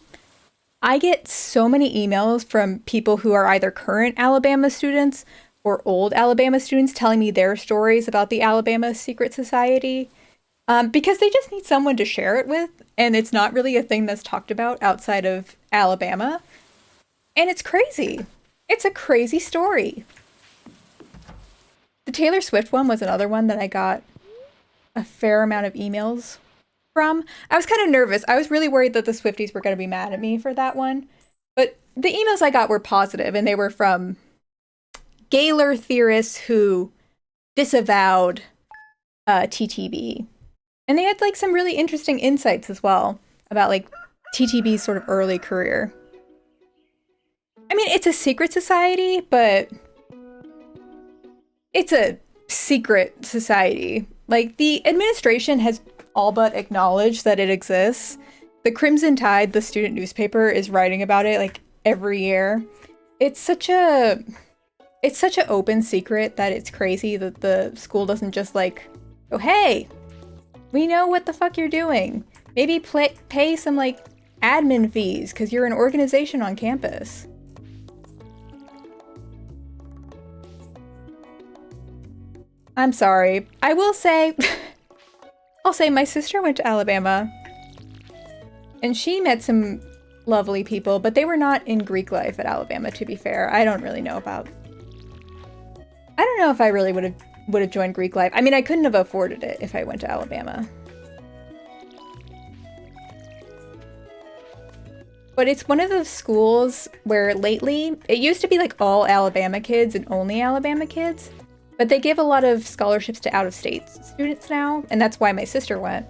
I get so many emails from people who are either current Alabama students or old Alabama students telling me their stories about the Alabama Secret Society. Because they just need someone to share it with, and it's not really a thing that's talked about outside of Alabama. And it's crazy. It's a crazy story. The Taylor Swift one was another one that I got a fair amount of emails from. I was kind of nervous. I was really worried that the Swifties were going to be mad at me for that one. But the emails I got were positive, and they were from Gaylor theorists who disavowed TTB. And they had like some really interesting insights as well about like TTB's sort of early career. I mean, it's a secret society, but it's a secret society. Like, the administration has all but acknowledged that it exists. The Crimson Tide, the student newspaper, is writing about it like every year. It's such an open secret that it's crazy that the school doesn't just like go, hey, we know what the fuck you're doing. Maybe pay some like admin fees because you're an organization on campus. I'm sorry. I will say, I'll say my sister went to Alabama and she met some lovely people, but they were not in Greek life at Alabama, to be fair. I don't really know about. I don't know if I really would have joined Greek life. I mean, I couldn't have afforded it if I went to Alabama. But it's one of those schools where lately, it used to be like all Alabama kids and only Alabama kids. But they give a lot of scholarships to out-of-state students now, and that's why my sister went.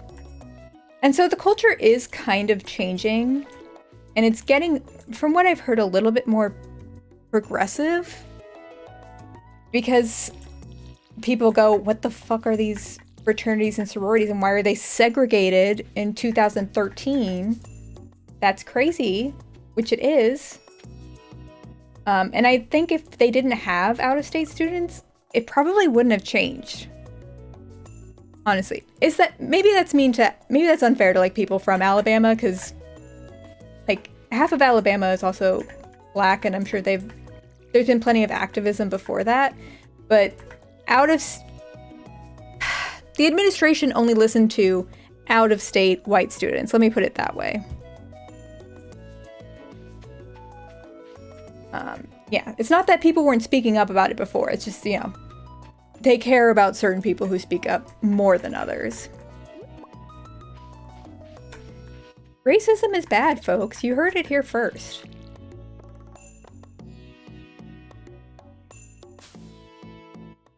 And so the culture is kind of changing, and it's getting, from what I've heard, a little bit more progressive. Because people go, what the fuck are these fraternities and sororities, and why are they segregated in 2013? That's crazy, which it is. And I think if they didn't have out-of-state students, it probably wouldn't have changed. Honestly. Is that, maybe that's unfair to like people from Alabama, because like half of Alabama is also black, and I'm sure there's been plenty of activism before that, but the administration only listened to out-of-state white students. Let me put it that way. Yeah, it's not that people weren't speaking up about it before. It's just, you know, they care about certain people who speak up more than others. Racism is bad, folks. You heard it here first.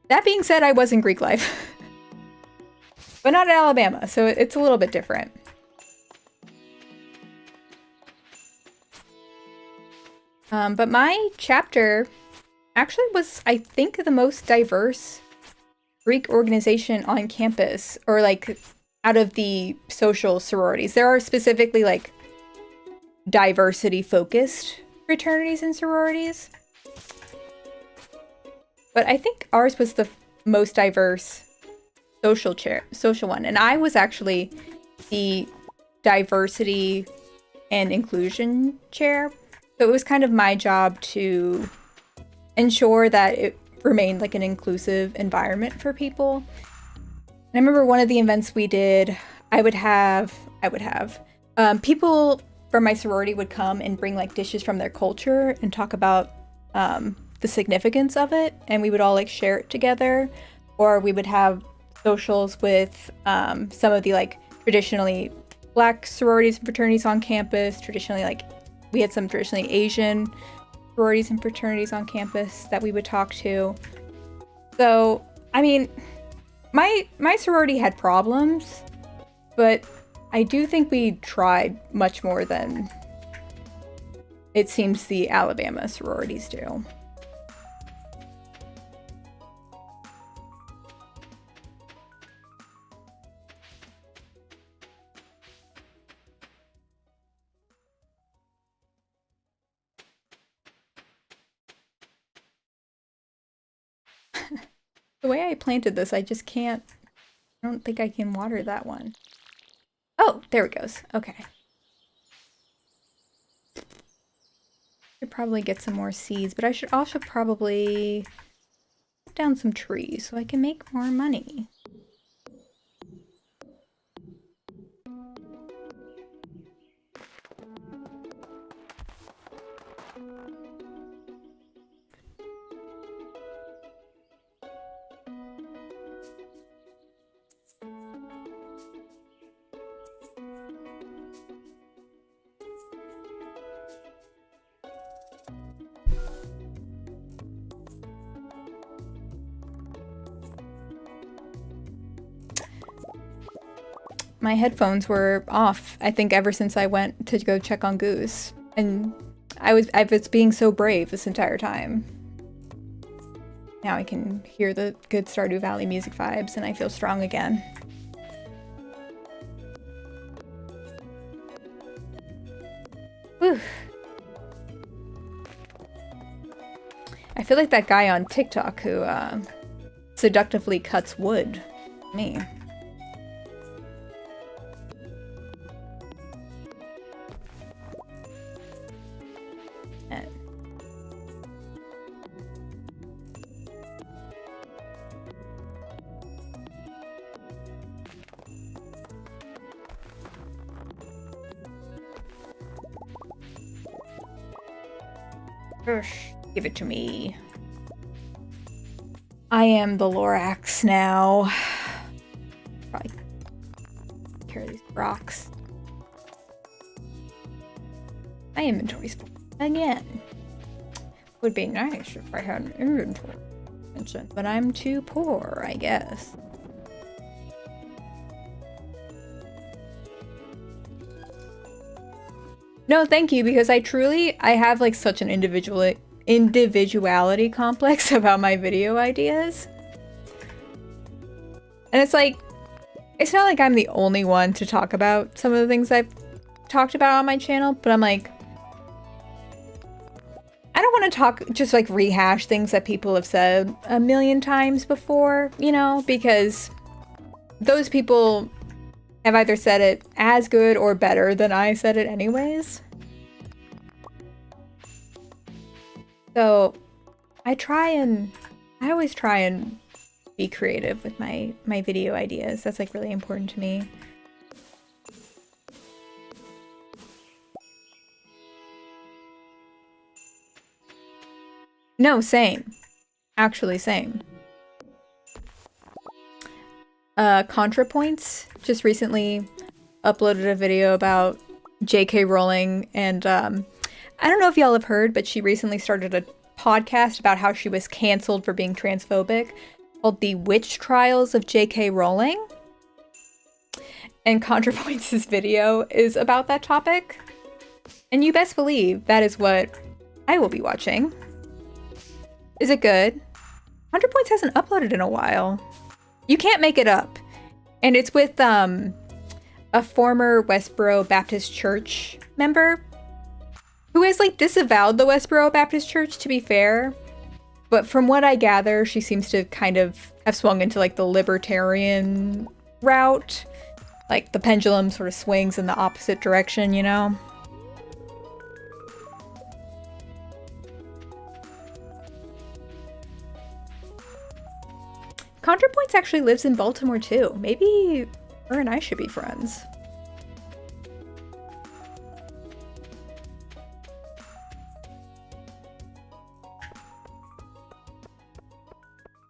That being said, I was in Greek life. But not in Alabama, so it's a little bit different. But my chapter actually was, I think, the most diverse Greek organization on campus, or like out of the social sororities. There are specifically like diversity focused fraternities and sororities, but I think ours was the most diverse social one, and I was actually the diversity and inclusion chair. So it was kind of my job to ensure that it remained like an inclusive environment for people. And I remember one of the events we did, I would have people from my sorority would come and bring like dishes from their culture and talk about the significance of it, and we would all like share it together. Or we would have socials with some of the like traditionally black sororities and fraternities on campus. We had some traditionally Asian sororities and fraternities on campus that we would talk to. So, I mean, my sorority had problems, but I do think we tried much more than it seems the Alabama sororities do. The way I planted this, I just can't, I don't think I can water that one. Oh, there it goes. Okay. Should probably get some more seeds, but I should also probably put down some trees so I can make more money. my headphones were off, I think ever since I went to go check on Goose. And I was being so brave this entire time. Now I can hear the good Stardew Valley music vibes and I feel strong again. Whew. I feel like that guy on TikTok who seductively cuts wood. Me. Give it to me. I am the Lorax now. Probably carry these rocks. My inventory's full again. Would be nice if I had an inventory extension, but I'm too poor, I guess. No, thank you, because I have like such an individuality complex about my video ideas. And it's like, it's not like I'm the only one to talk about some of the things I've talked about on my channel, but I'm like, I don't want to just like rehash things that people have said a million times before, you know, because those people have either said it as good or better than I said it anyways. So I always try and be creative with my video ideas. That's like really important to me. No, same. Actually, same. ContraPoints just recently uploaded a video about J.K. Rowling, and I don't know if y'all have heard, but she recently started a podcast about how she was canceled for being transphobic called The Witch Trials of J.K. Rowling. And ContraPoints' video is about that topic. And you best believe that is what I will be watching. Is it good? ContraPoints hasn't uploaded in a while. You can't make it up. And it's with a former Westboro Baptist Church member who has like disavowed the Westboro Baptist Church, to be fair. But from what I gather, she seems to kind of have swung into like the libertarian route. Like the pendulum sort of swings in the opposite direction, you know? ContraPoints actually lives in Baltimore too. Maybe her and I should be friends.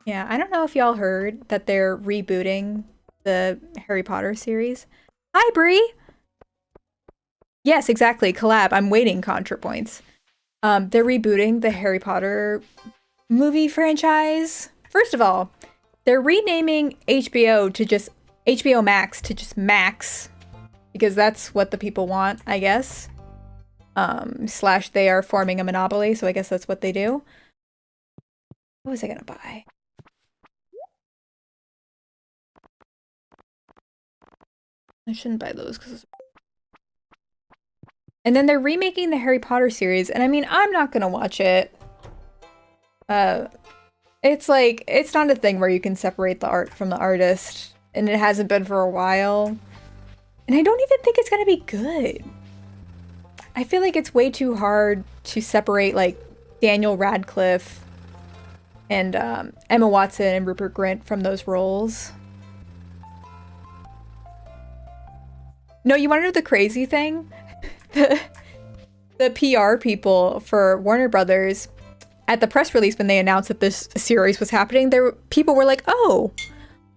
Yeah, I don't know if y'all heard that they're rebooting the Harry Potter series. Hi, Bree! Yes, exactly. Collab. I'm waiting, ContraPoints. They're rebooting the Harry Potter movie franchise. First of all, they're renaming HBO Max to just Max, because that's what the people want, I guess. Slash they are forming a monopoly, so I guess that's what they do. What was I gonna buy? I shouldn't buy those because... And then they're remaking the Harry Potter series, and I mean, I'm not gonna watch it. It's like, it's not a thing where you can separate the art from the artist, and it hasn't been for a while. And I don't even think it's gonna be good. I feel like it's way too hard to separate, like, Daniel Radcliffe and Emma Watson and Rupert Grint from those roles. No, you want to know the crazy thing? The PR people for Warner Brothers, at the press release when they announced that this series was happening, people were like, oh,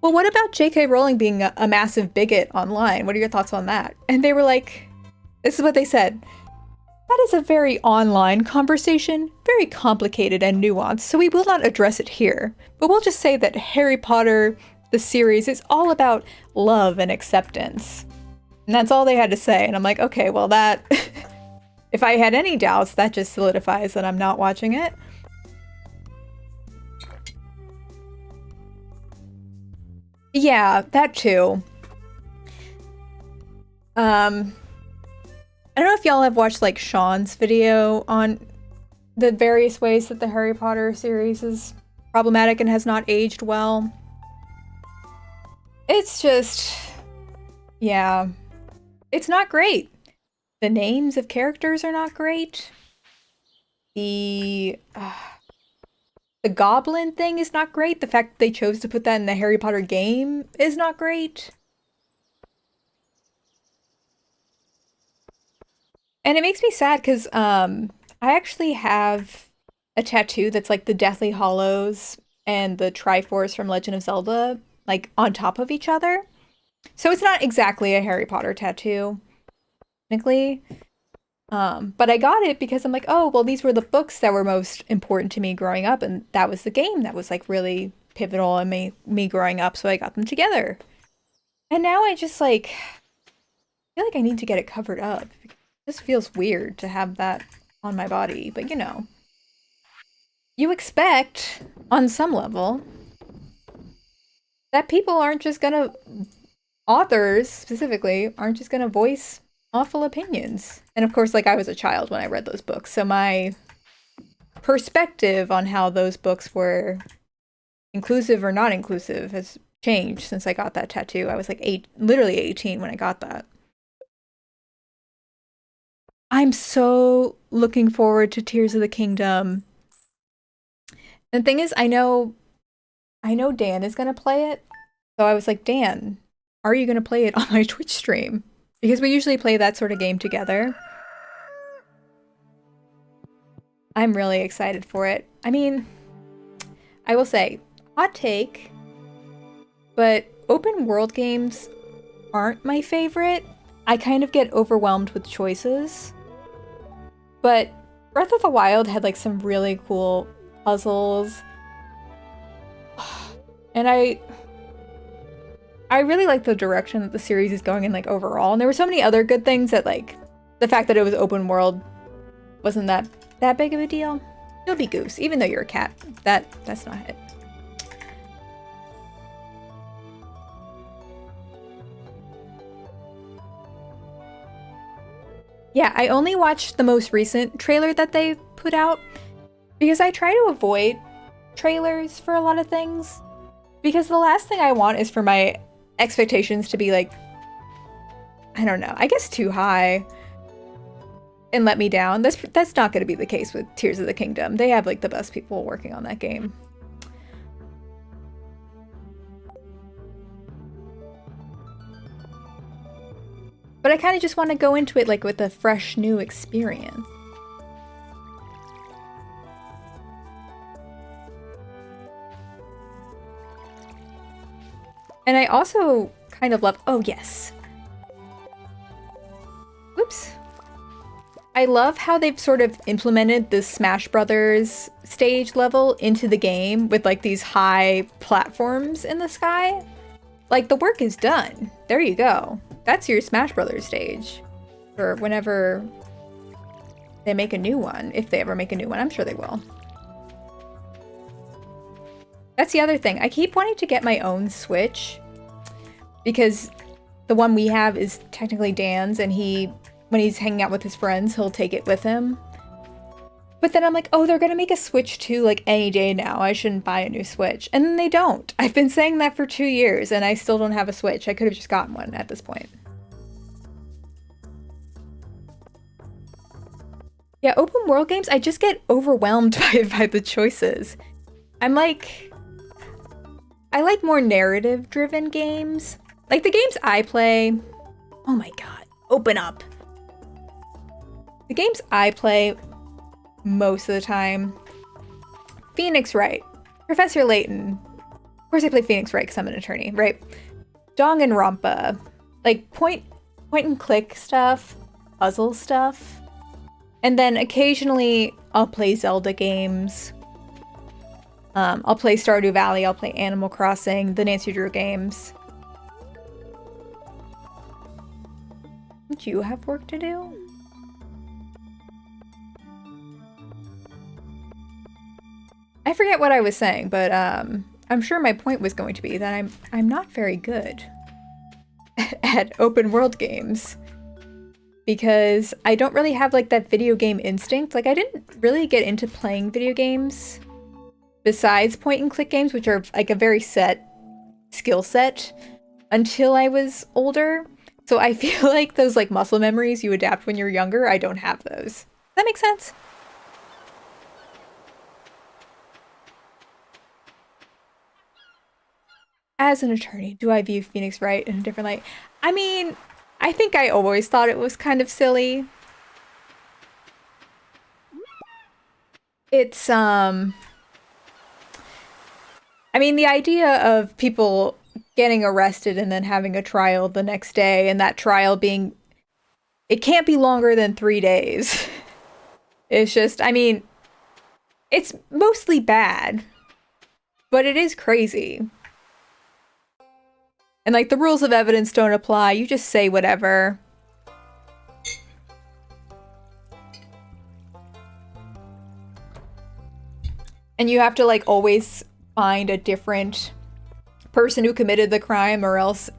well, what about J.K. Rowling being a massive bigot online? What are your thoughts on that? And they were like, this is what they said. That is a very online conversation, very complicated and nuanced, so we will not address it here. But we'll just say that Harry Potter the series is all about love and acceptance. And that's all they had to say. And I'm like, okay, well that, if I had any doubts, that just solidifies that I'm not watching it. Yeah, that too. I don't know if y'all have watched like Sean's video on the various ways that the Harry Potter series is problematic and has not aged well. It's just, yeah, it's not great. The names of characters are not great. The goblin thing is not great. The fact that they chose to put that in the Harry Potter game is not great. And it makes me sad because I actually have a tattoo that's like the Deathly Hallows and the Triforce from Legend of Zelda, like on top of each other. So it's not exactly a Harry Potter tattoo, technically. But I got it because I'm like, oh, well, these were the books that were most important to me growing up, and that was the game that was like really pivotal in me growing up, so I got them together. And now I just like feel like I need to get it covered up. This feels weird to have that on my body, but you know. You expect, on some level, that people aren't just gonna, authors specifically, aren't just gonna voice awful opinions. And of course, like, I was a child when I read those books, so my perspective on how those books were inclusive or not inclusive has changed since I got that tattoo. I was like literally 18 when I got that. I'm so looking forward to Tears of the Kingdom. And the thing is, I know Dan is gonna play it. So I was like, Dan, are you gonna play it on my Twitch stream? Because we usually play that sort of game together. I'm really excited for it. I mean, I will say, hot take, but open world games aren't my favorite. I kind of get overwhelmed with choices. But Breath of the Wild had like some really cool puzzles. And I really like the direction that the series is going in like overall. And there were so many other good things that like the fact that it was open world wasn't that big of a deal. You'll be Goose, even though you're a cat. That's not it. Yeah, I only watched the most recent trailer that they put out because I try to avoid trailers for a lot of things. Because the last thing I want is for my expectations to be like, I don't know, I guess too high and let me down. That's not going to be the case with Tears of the Kingdom. They have like the best people working on that game. But I kind of just want to go into it like with a fresh new experience. And I also kind of love, oh yes. Oops. I love how they've sort of implemented this Smash Brothers stage level into the game with like these high platforms in the sky. Like the work is done. There you go. That's your Smash Brothers stage. For whenever they make a new one. If they ever make a new one. I'm sure they will. That's the other thing. I keep wanting to get my own Switch. Because the one we have is technically Dan's. And when he's hanging out with his friends, he'll take it with him. But then I'm like, oh, they're gonna make a Switch 2 like any day now. I shouldn't buy a new Switch. And then they don't. I've been saying that for 2 years and I still don't have a Switch. I could have just gotten one at this point. Yeah, open world games, I just get overwhelmed by the choices. I like more narrative-driven games. Like the games I play, oh my god, open up. The games I play most of the time, Phoenix Wright, Professor Layton. Of course I play Phoenix Wright because I'm an attorney, right? Danganronpa, like point and click stuff, puzzle stuff. And then occasionally I'll play Zelda games. I'll play Stardew Valley, I'll play Animal Crossing, the Nancy Drew games. Don't you have work to do? I forget what I was saying, but I'm sure my point was going to be that I'm not very good at open world games because I don't really have like that video game instinct. Like I didn't really get into playing video games besides point and click games, which are like a very set skill set until I was older. So I feel like those like muscle memories you adapt when you're younger, I don't have those. Does that make sense? As an attorney, do I view Phoenix Wright in a different light? I mean, I think I always thought it was kind of silly. It's, I mean, the idea of people getting arrested and then having a trial the next day, and that trial being, it can't be longer than 3 days. It's just, I mean, it's mostly bad, but it is crazy. And like the rules of evidence don't apply. You just say whatever. And you have to like always find a different person who committed the crime or else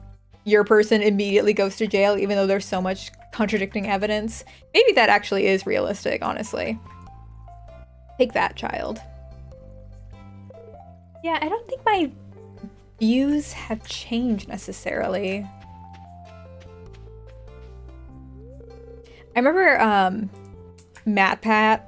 your person immediately goes to jail even though there's so much contradicting evidence. Maybe that actually is realistic, honestly. Take that, child. Yeah, I don't think my views have changed necessarily. I remember MatPat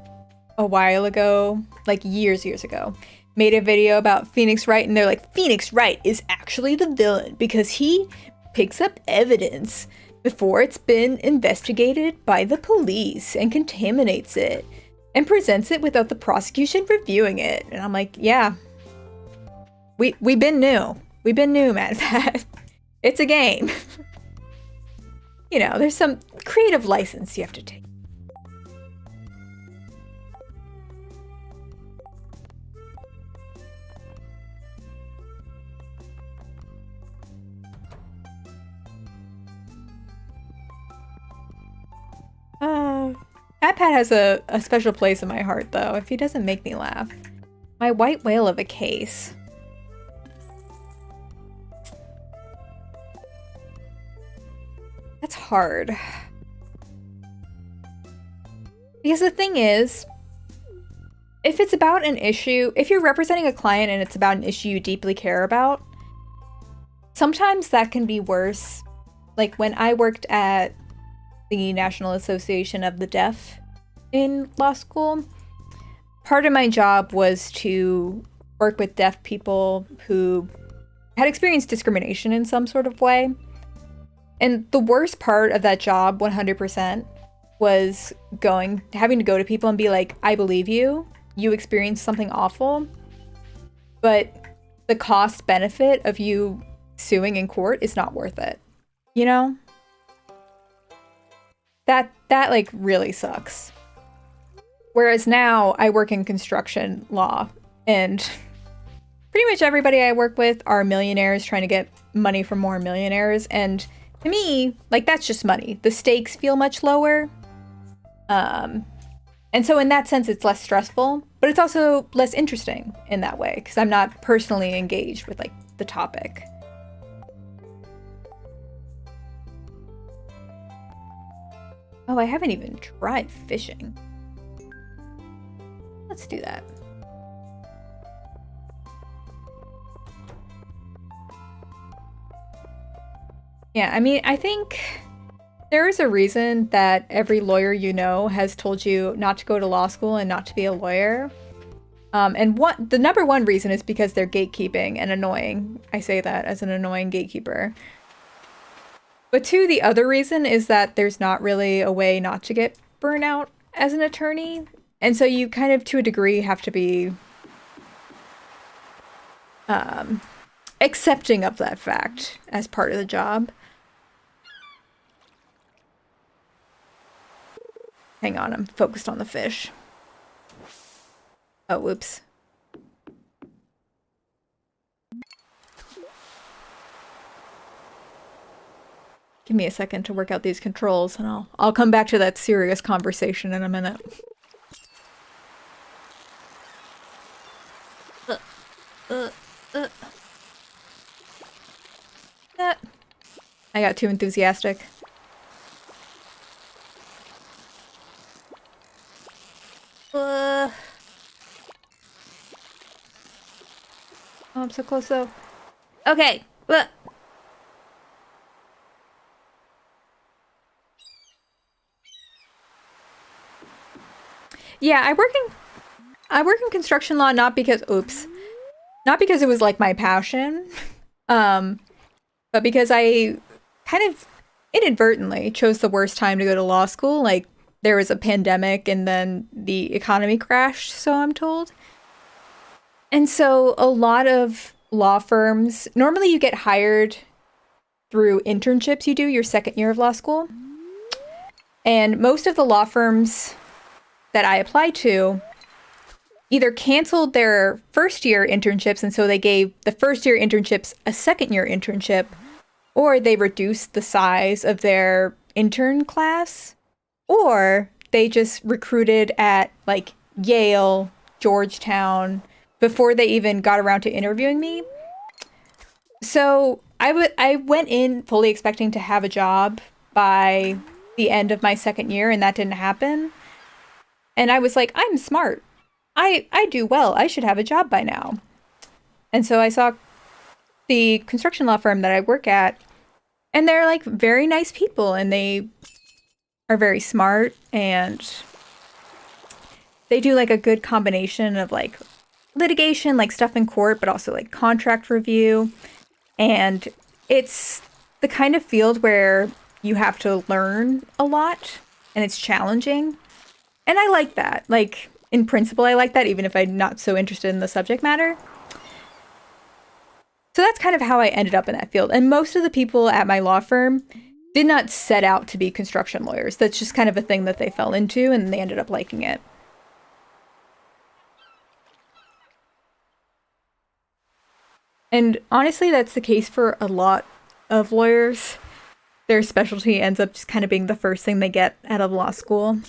a while ago, like years ago, made a video about Phoenix Wright, and they're like, Phoenix Wright is actually the villain because he picks up evidence before it's been investigated by the police and contaminates it and presents it without the prosecution reviewing it. And I'm like, yeah, we've been new. We've been new, MatPat. It's a game. You know, there's some creative license you have to take. MatPat has a special place in my heart, though, if he doesn't make me laugh. My white whale of a case. That's hard. Because the thing is, if it's about an issue, if you're representing a client and it's about an issue you deeply care about, sometimes that can be worse. Like when I worked at the National Association of the Deaf in law school, part of my job was to work with deaf people who had experienced discrimination in some sort of way. And the worst part of that job, 100%, was having to go to people and be like, I believe you. You experienced something awful. But the cost benefit of you suing in court is not worth it. You know? That like really sucks. Whereas now I work in construction law and pretty much everybody I work with are millionaires trying to get money from more millionaires, and to me, like, that's just money. The stakes feel much lower. And so in that sense, it's less stressful, but it's also less interesting in that way because I'm not personally engaged with like the topic. Oh, I haven't even tried fishing. Let's do that. Yeah, I mean, I think there is a reason that every lawyer you know has told you not to go to law school and not to be a lawyer. And the number one reason is because they're gatekeeping and annoying. I say that as an annoying gatekeeper. But two, the other reason is that there's not really a way not to get burnout as an attorney. And so you kind of, to a degree, have to be accepting of that fact as part of the job. Hang on, I'm focused on the fish. Oh, whoops. Give me a second to work out these controls, and I'll come back to that serious conversation in a minute. Uh, uh, uh. I got too enthusiastic. Oh, I'm so close though. Okay. Yeah, I work in construction law not because not because it was like my passion. Um, but because I kind of inadvertently chose the worst time to go to law school. Like there was a pandemic and then the economy crashed, so I'm told. And so a lot of law firms, normally you get hired through internships you do your second year of law school. And most of the law firms that I applied to either canceled their first year internships, and so they gave the first year internships a second year internship, or they reduced the size of their intern class, or they just recruited at like Yale, Georgetown, before they even got around to interviewing me. So I went in fully expecting to have a job by the end of my second year, and that didn't happen. And I was like, I'm smart. I do well. I should have a job by now. And so I saw the construction law firm that I work at, and they're like very nice people, and they are very smart, and they do like a good combination of like litigation, like stuff in court, but also like contract review. And it's the kind of field where you have to learn a lot and it's challenging. And I like that. Like in principle, I like that, even if I'm not so interested in the subject matter. So that's kind of how I ended up in that field. And most of the people at my law firm did not set out to be construction lawyers. That's just kind of a thing that they fell into and they ended up liking it. And honestly, that's the case for a lot of lawyers. Their specialty ends up just kind of being the first thing they get out of law school.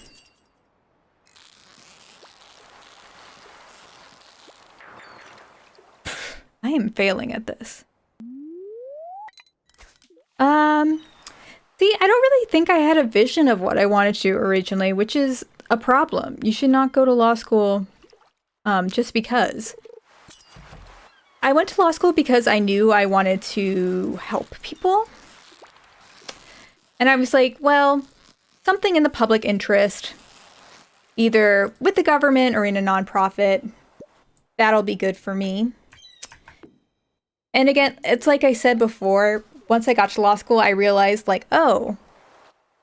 I am failing at this. See, I don't really think I had a vision of what I wanted to originally, which is a problem. You should not go to law school just because. I went to law school because I knew I wanted to help people. And I was like, well, something in the public interest, either with the government or in a nonprofit, that'll be good for me. And again, it's like I said before, once I got to law school, I realized like, oh,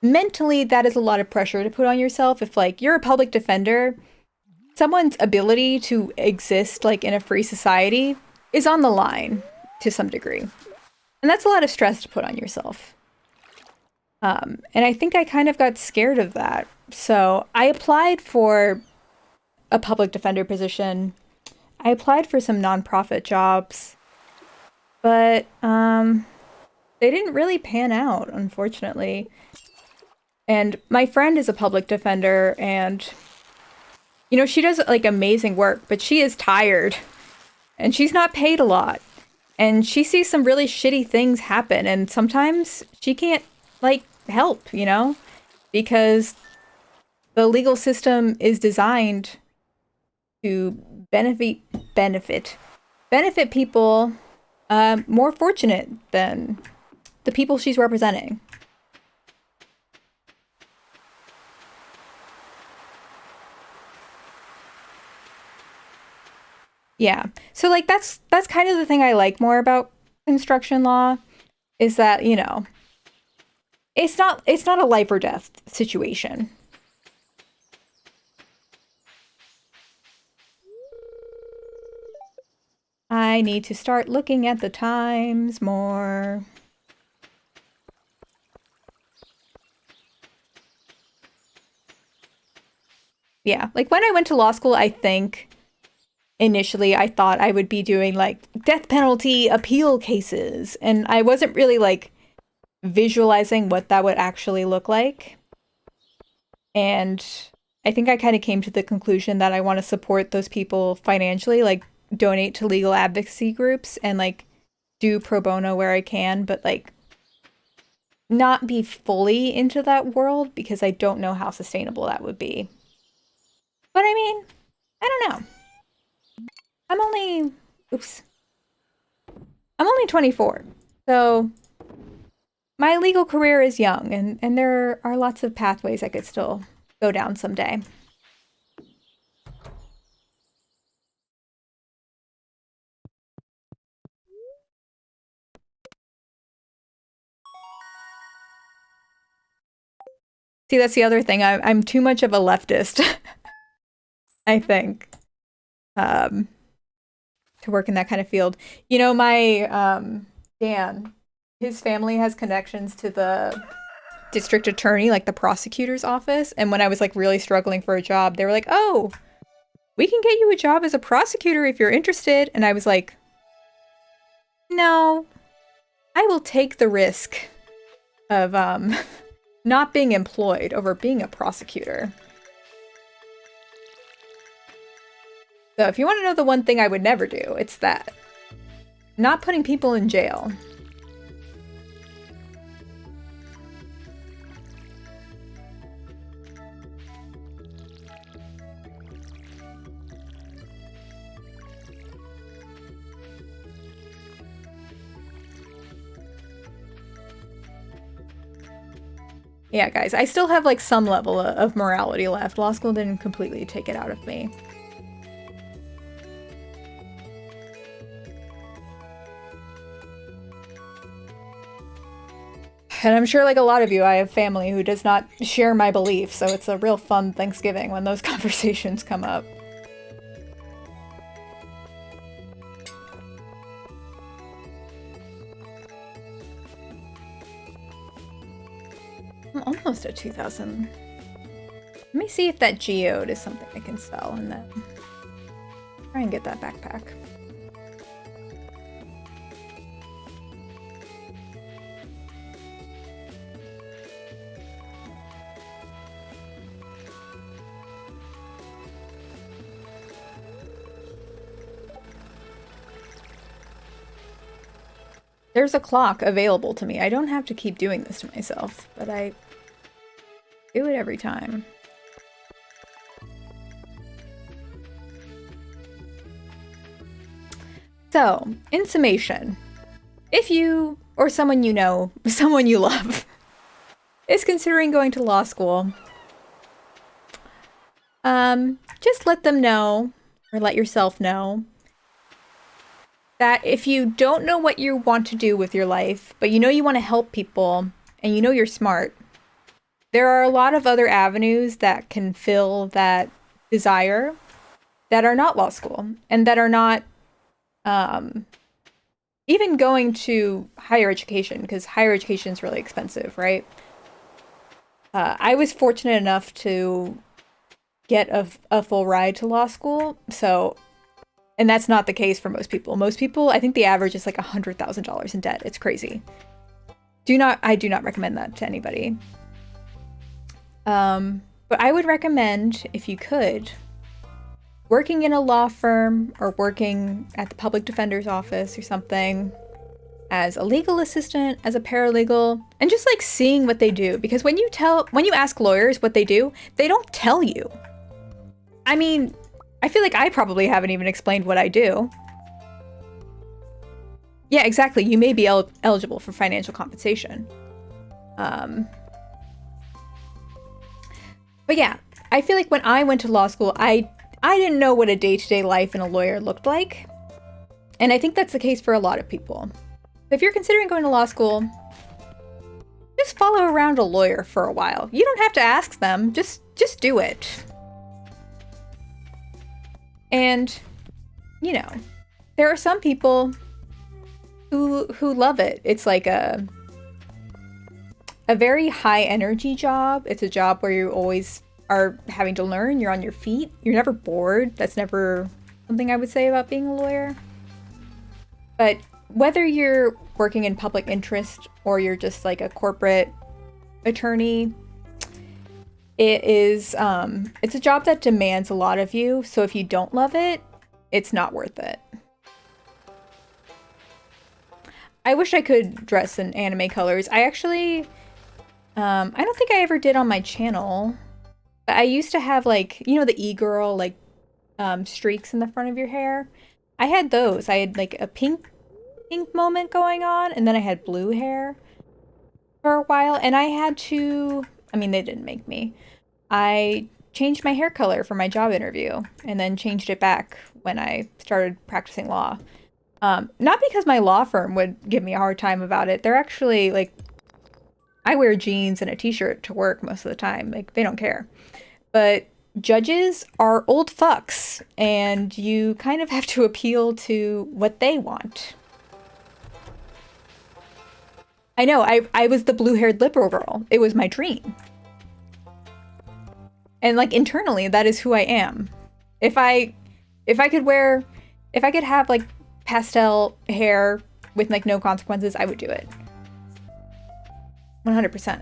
mentally that is a lot of pressure to put on yourself. If like you're a public defender, someone's ability to exist like in a free society is on the line to some degree. And that's a lot of stress to put on yourself. And I think I kind of got scared of that. So I applied for a public defender position. I applied for some nonprofit jobs, but they didn't really pan out, unfortunately. And my friend is a public defender, and you know, she does like amazing work, but she is tired and she's not paid a lot. And she sees some really shitty things happen, and sometimes she can't like help, you know, because the legal system is designed to benefit people more fortunate than the people she's representing. Yeah. So like that's kind of the thing I like more about construction law is that, you know, it's not a life or death situation. I need to start looking at the times more. Yeah, like when I went to law school, I think initially I thought I would be doing like death penalty appeal cases, and I wasn't really like visualizing what that would actually look like. And I think I kind of came to the conclusion that I want to support those people financially, like donate to legal advocacy groups and like do pro bono where I can, but like not be fully into that world because I don't know how sustainable that would be. But I mean, I don't know. I'm only, oops. I'm only 24. So my legal career is young and there are lots of pathways I could still go down someday. See, that's the other thing. I'm too much of a leftist, I think, um, to work in that kind of field. You know, my Dan, his family has connections to the district attorney, like the prosecutor's office. And when I was like really struggling for a job, they were like, "Oh, we can get you a job as a prosecutor if you're interested." And I was like, "No, I will take the risk of not being employed over being a prosecutor." So if you want to know the one thing I would never do, it's that. Not putting people in jail. Yeah, guys, I still have like some level of morality left. Law school didn't completely take it out of me. And I'm sure like a lot of you, I have family who does not share my beliefs, so it's a real fun Thanksgiving when those conversations come up. I'm almost at 2,000. Let me see if that geode is something I can sell and then try and get that backpack. There's a clock available to me. I don't have to keep doing this to myself, but I do it every time. So, in summation, if you, or someone you know, someone you love, is considering going to law school, just let them know, or let yourself know, that if you don't know what you want to do with your life, but you know you want to help people, and you know you're smart, there are a lot of other avenues that can fill that desire that are not law school, and that are not even going to higher education, because higher education is really expensive, right? I was fortunate enough to get a full ride to law school, so, and that's not the case for most people. Most people, I think the average is like $100,000 in debt. It's crazy. I do not recommend that to anybody. But I would recommend, if you could, working in a law firm or working at the public defender's office or something as a legal assistant, as a paralegal, and just like seeing what they do. Because when you ask lawyers what they do, they don't tell you. I mean, I feel like I probably haven't even explained what I do. Yeah, exactly. You may be eligible for financial compensation. But yeah, I feel like when I went to law school, I didn't know what a day-to-day life in a lawyer looked like. And I think that's the case for a lot of people. If you're considering going to law school, just follow around a lawyer for a while. You don't have to ask them, just do it. And, you know, there are some people who love it. It's like a very high energy job. It's a job where you always are having to learn. You're on your feet. You're never bored. That's never something I would say about being a lawyer. But whether you're working in public interest or you're just like a corporate attorney, it's a job that demands a lot of you. So if you don't love it, it's not worth it. I wish I could dress in anime colors. I actually, I don't think I ever did on my channel. But I used to have like, you know, the e-girl like streaks in the front of your hair. I had those. I had like a pink moment going on, and then I had blue hair for a while, and I had to, I mean, they didn't make me. I changed my hair color for my job interview and then changed it back when I started practicing law. Not because my law firm would give me a hard time about it. They're actually like, I wear jeans and a t-shirt to work most of the time. Like, they don't care. But judges are old fucks, and you kind of have to appeal to what they want. I know, I was the blue-haired liberal girl. It was my dream. And like internally, that is who I am. If I could have like pastel hair with like no consequences, I would do it. 100%.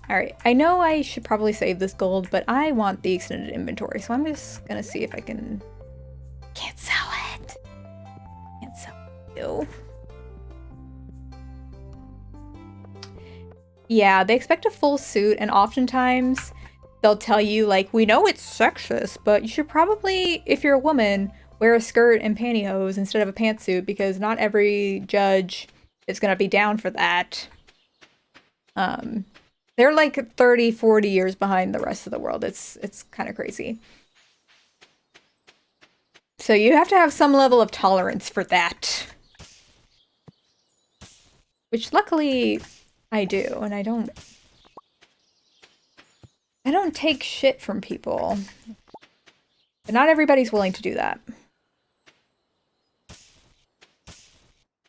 Alright, I know I should probably save this gold, but I want the extended inventory, so I'm just gonna see if I can... Can't sell it! Can't sell you. Yeah, they expect a full suit, and oftentimes they'll tell you, like, we know it's sexist, but you should probably, if you're a woman, wear a skirt and pantyhose instead of a pantsuit, because not every judge is gonna be down for that. They're like 30, 40 years behind the rest of the world. It's kind of crazy. So you have to have some level of tolerance for that. Which luckily I do, and I don't take shit from people. But not everybody's willing to do that.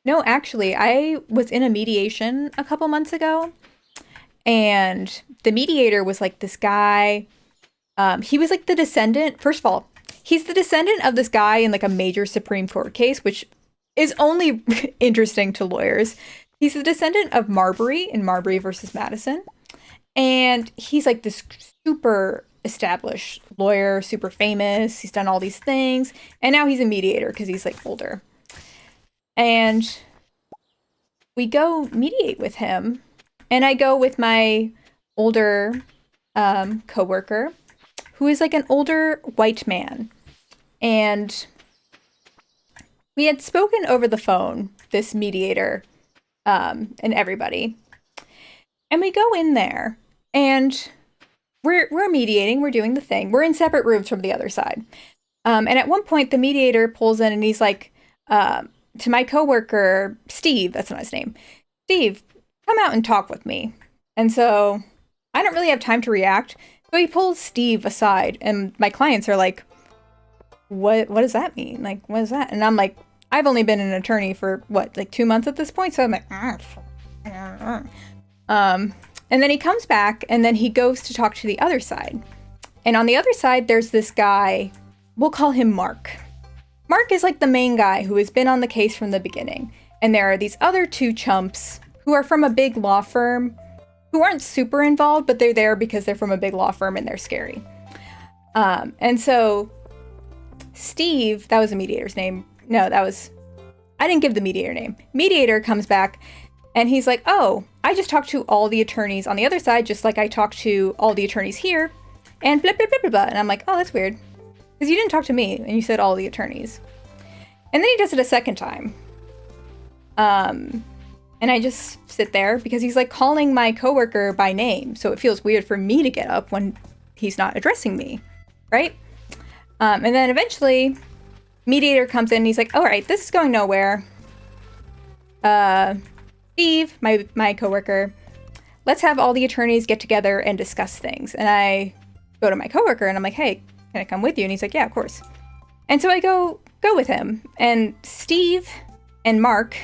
No, actually, I was in a mediation a couple months ago. And the mediator was like this guy, he was like the descendant, first of all, he's the descendant of this guy in like a major Supreme Court case, which is only interesting to lawyers. He's the descendant of Marbury in Marbury versus Madison. And he's like this super established lawyer, super famous. He's done all these things. And now he's a mediator because he's like older. And we go mediate with him. And I go with my older coworker, who is like an older white man. And we had spoken over the phone, this mediator, and everybody. And we go in there, and we're mediating, we're doing the thing. We're in separate rooms from the other side. And at one point, the mediator pulls in, and he's like, to my coworker, Steve, that's not his name, Steve, come out and talk with me. And so I don't really have time to react. So he pulls Steve aside, and my clients are like, what does that mean? Like, what is that? And I'm like, I've only been an attorney for what, like 2 months at this point? So I'm like, and then he comes back, and then he goes to talk to the other side. And on the other side, there's this guy, we'll call him Mark. Mark is like the main guy who has been on the case from the beginning. And there are these other two chumps who are from a big law firm, who aren't super involved, but they're there because they're from a big law firm and they're scary. And so Steve, that was the mediator's name. No, I didn't give the mediator name. Mediator comes back and he's like, oh, I just talked to all the attorneys on the other side, just like I talked to all the attorneys here, and blah, blah, blah, blah, blah. And I'm like, oh, that's weird. Because you didn't talk to me and you said all the attorneys. And then he does it a second time. And I just sit there because he's like calling my coworker by name. So it feels weird for me to get up when he's not addressing me, right? And then eventually, mediator comes in and he's like, all right, this is going nowhere. Steve, my coworker, let's have all the attorneys get together and discuss things. And I go to my coworker and I'm like, hey, can I come with you? And he's like, yeah, of course. And so I go with him. And Steve and Mark,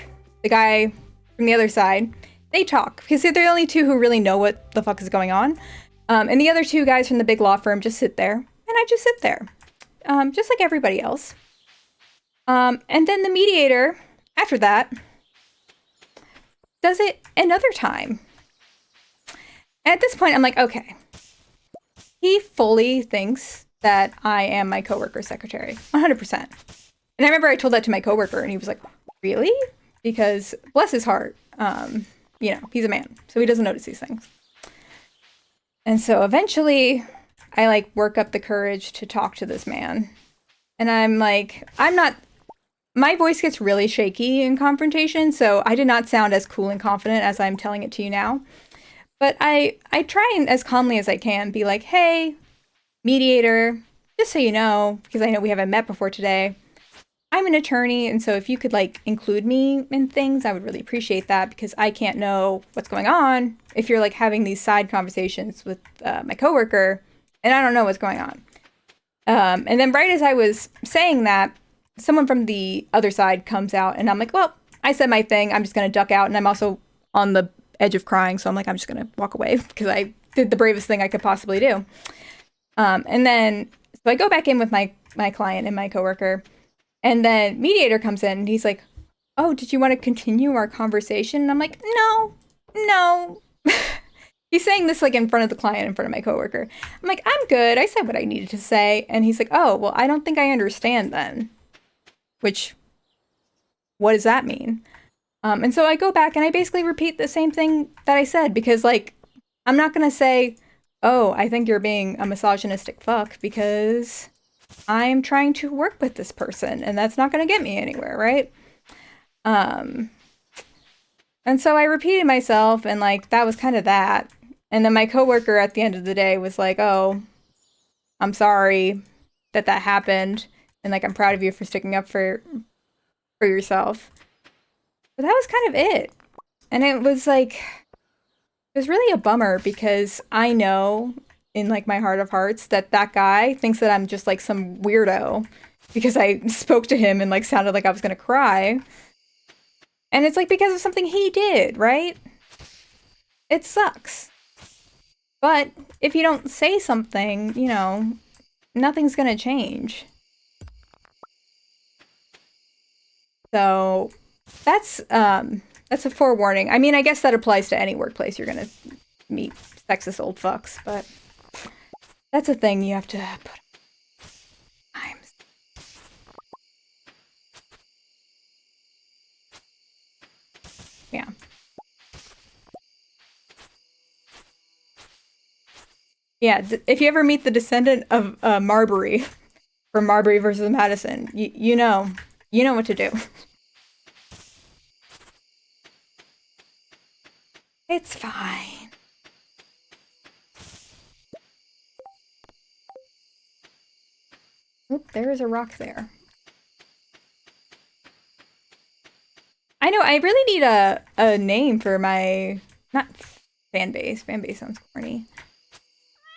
the guy from the other side, they talk because they're the only two who really know what the fuck is going on. And the other two guys from the big law firm just sit there, and I just sit there, just like everybody else. And then the mediator, after that, does it another time. And at this point, I'm like, okay. He fully thinks that I am my coworker's secretary, 100%. And I remember I told that to my coworker, and he was like, really? Because, bless his heart, you know, he's a man, so he doesn't notice these things. And so eventually, I like work up the courage to talk to this man. And I'm like, my voice gets really shaky in confrontation, so I did not sound as cool and confident as I'm telling it to you now. But I try and as calmly as I can be like, hey, mediator, just so you know, because I know we haven't met before today, I'm an attorney, and so if you could like include me in things, I would really appreciate that because I can't know what's going on if you're like having these side conversations with my coworker, and I don't know what's going on. And then right as I was saying that, someone from the other side comes out, and I'm like, well, I said my thing. I'm just gonna duck out, and I'm also on the edge of crying, so I'm like, I'm just gonna walk away because I did the bravest thing I could possibly do. And then so I go back in with my client and my coworker, and then mediator comes in and he's like, "Oh, did you want to continue our conversation?" And I'm like, "No, no." He's saying this like in front of the client, in front of my coworker. I'm like, "I'm good. I said what I needed to say." And he's like, "Oh, well, I don't think I understand then." Which, what does that mean? And so I go back and I basically repeat the same thing that I said because like I'm not gonna say, "Oh, I think you're being a misogynistic fuck," because I'm trying to work with this person and that's not going to get me anywhere, right? Um, and so I repeated myself and like that was kind of that. And then my coworker at the end of the day was like, "Oh, I'm sorry that that happened and like I'm proud of you for sticking up for yourself." But that was kind of it. And it was like it was really a bummer because I know in like my heart of hearts that that guy thinks that I'm just like some weirdo because I spoke to him and like sounded like I was gonna cry. And it's like because of something he did, right? It sucks. But if you don't say something, you know, nothing's gonna change. So that's a forewarning. I mean, I guess that applies to any workplace you're gonna meet sexist old fucks, but that's a thing you have to put times. Yeah. Yeah, if you ever meet the descendant of Marbury from Marbury versus Madison, you know what to do. It's fine. Oop, there is a rock there. I know, I really need a name for my, not fan base. Fan base sounds corny.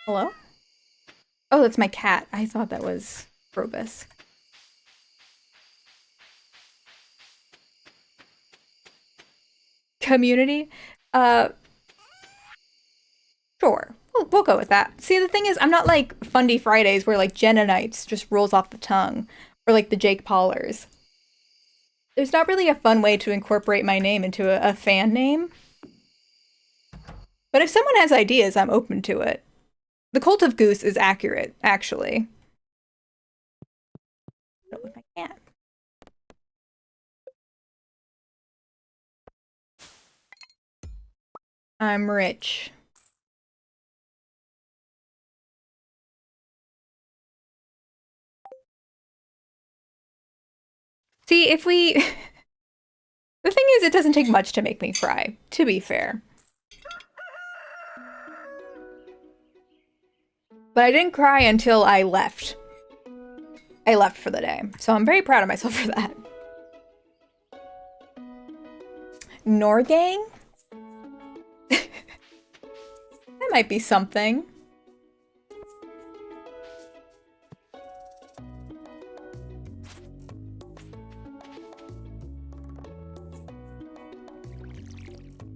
Hello? Oh, that's my cat. I thought that was Probus. Community? Uh, sure. We'll go with that. See, the thing is, I'm not like Fundy Fridays where like Jennanites just rolls off the tongue, or like the Jake Paulers. There's not really a fun way to incorporate my name into a fan name. But if someone has ideas, I'm open to it. The Cult of Goose is accurate, actually. With my cat. I'm rich. See, if we... The thing is, it doesn't take much to make me cry, to be fair. But I didn't cry until I left. I left for the day. So I'm very proud of myself for that. Norgang? That might be something.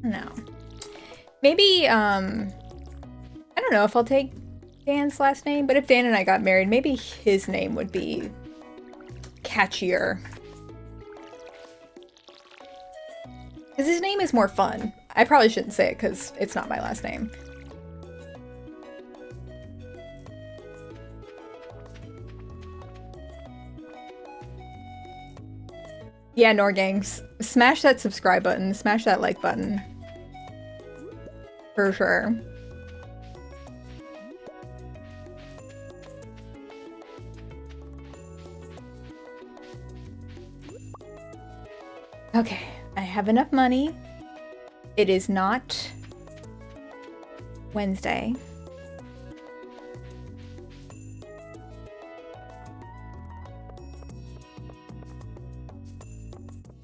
No. Maybe, I don't know if I'll take Dan's last name, but if Dan and I got married, maybe his name would be catchier. Because his name is more fun. I probably shouldn't say it because it's not my last name. Yeah, Norgangs. Smash that subscribe button. Smash that like button. For sure. Okay, I have enough money. It is not Wednesday.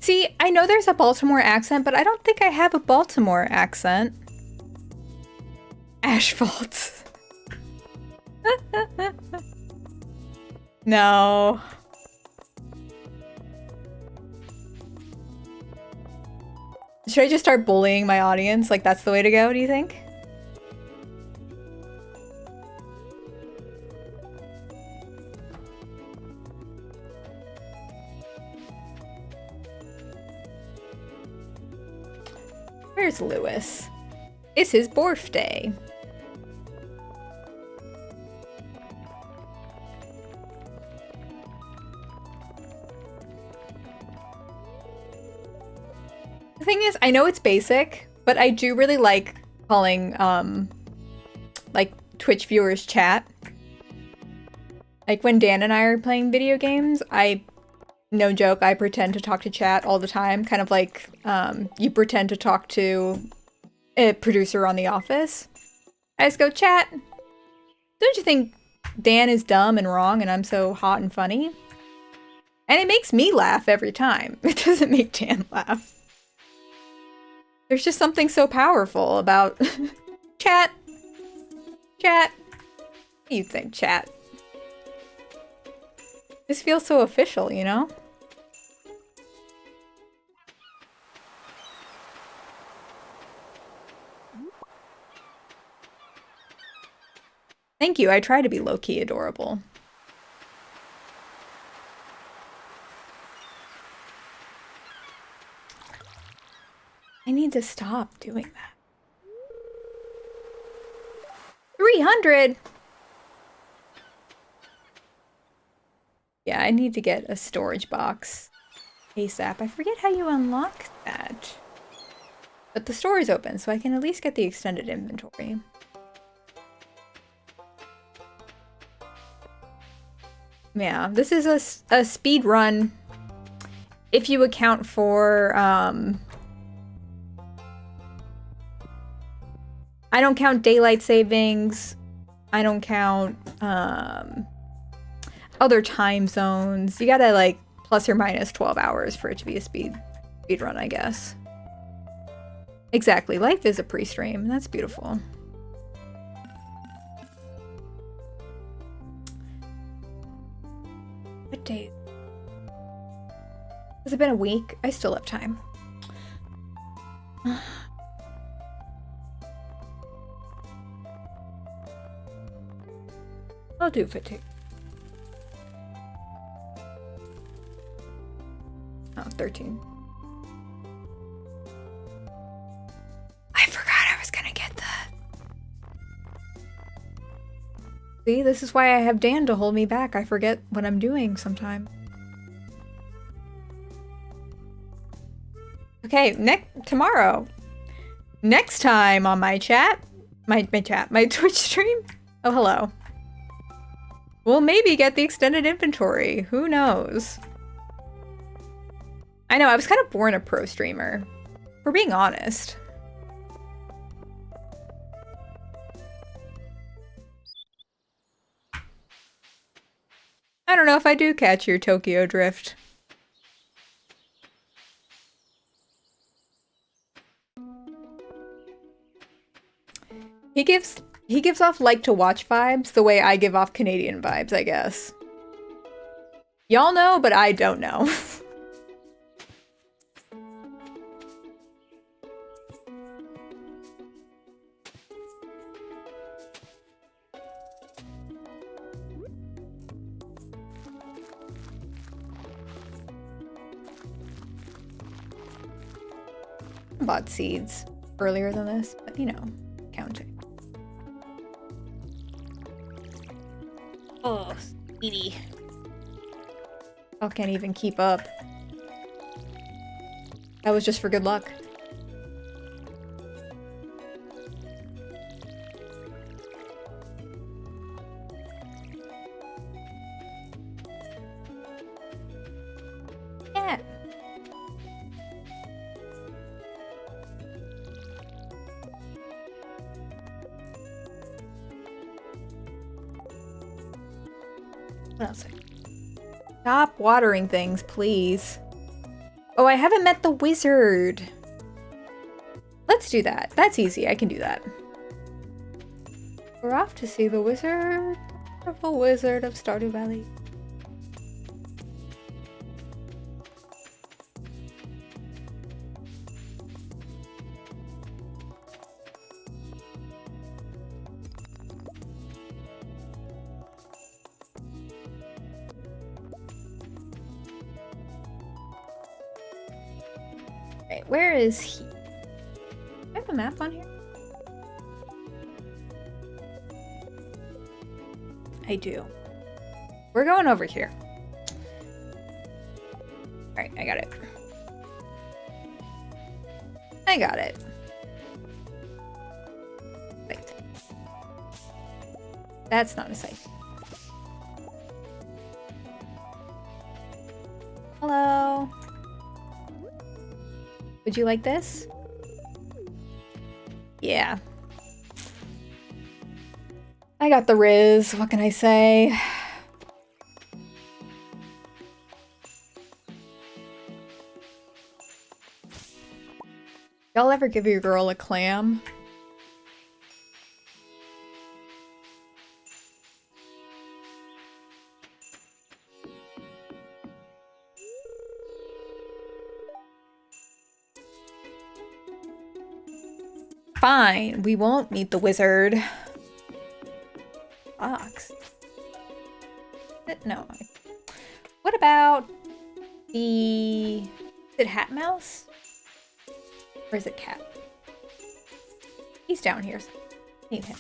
See, I know there's a Baltimore accent, but I don't think I have a Baltimore accent. Asphalt. No. Should I just start bullying my audience? Like, that's the way to go, do you think? Where's Lewis? It's his birthday. The thing is, I know it's basic, but I do really like calling, like, Twitch viewers chat. Like, when Dan and I are playing video games, no joke, I pretend to talk to chat all the time. Kind of like, you pretend to talk to a producer on The Office. I just go, chat, don't you think Dan is dumb and wrong and I'm so hot and funny? And it makes me laugh every time. It doesn't make Dan laugh. There's just something so powerful about chat. Chat. What do you think, chat? This feels so official, you know? Thank you, I try to be low-key adorable. I need to stop doing that. 300! Yeah, I need to get a storage box ASAP. I forget how you unlock that. But the store is open, so I can at least get the extended inventory. Yeah, this is a speed run if you account for, I don't count daylight savings. I don't count, other time zones. You gotta, like, plus or minus 12 hours for it to be a speed run, I guess. Exactly. Life is a pre-stream. That's beautiful. What day? Has it been a week? I still have time. I'll do fatigue. Oh, 13. I forgot I was gonna get that. See, this is why I have Dan to hold me back. I forget what I'm doing sometimes. Okay, tomorrow. Next time on my chat. My Twitch stream. Oh, hello. We'll maybe get the extended inventory. Who knows? I know, I was kind of born a pro streamer. For being honest. I don't know if I do catch your Tokyo drift. He gives off like to watch vibes the way I give off Canadian vibes, I guess. Y'all know, but I don't know. bought seeds earlier than this, but you know, counting. Oh, sweetie. I can't even keep up. That was just for good luck. Yeah. What else? Stop watering things, please. Oh, I haven't met the wizard. Let's do that. That's easy. I can do that. We're off to see the wizard. Wonderful wizard of Stardew Valley. Right, where is he? Do I have a map on here? I do. We're going over here. Alright, I got it. I got it. Right. That's not a site. Hello. Would you like this? Yeah. I got the Riz. What can I say? Y'all ever give your girl a clam? Fine, we won't meet the wizard. Fox. No. What about the... Is it Hat Mouse? Or is it Cat? He's down here. So need him.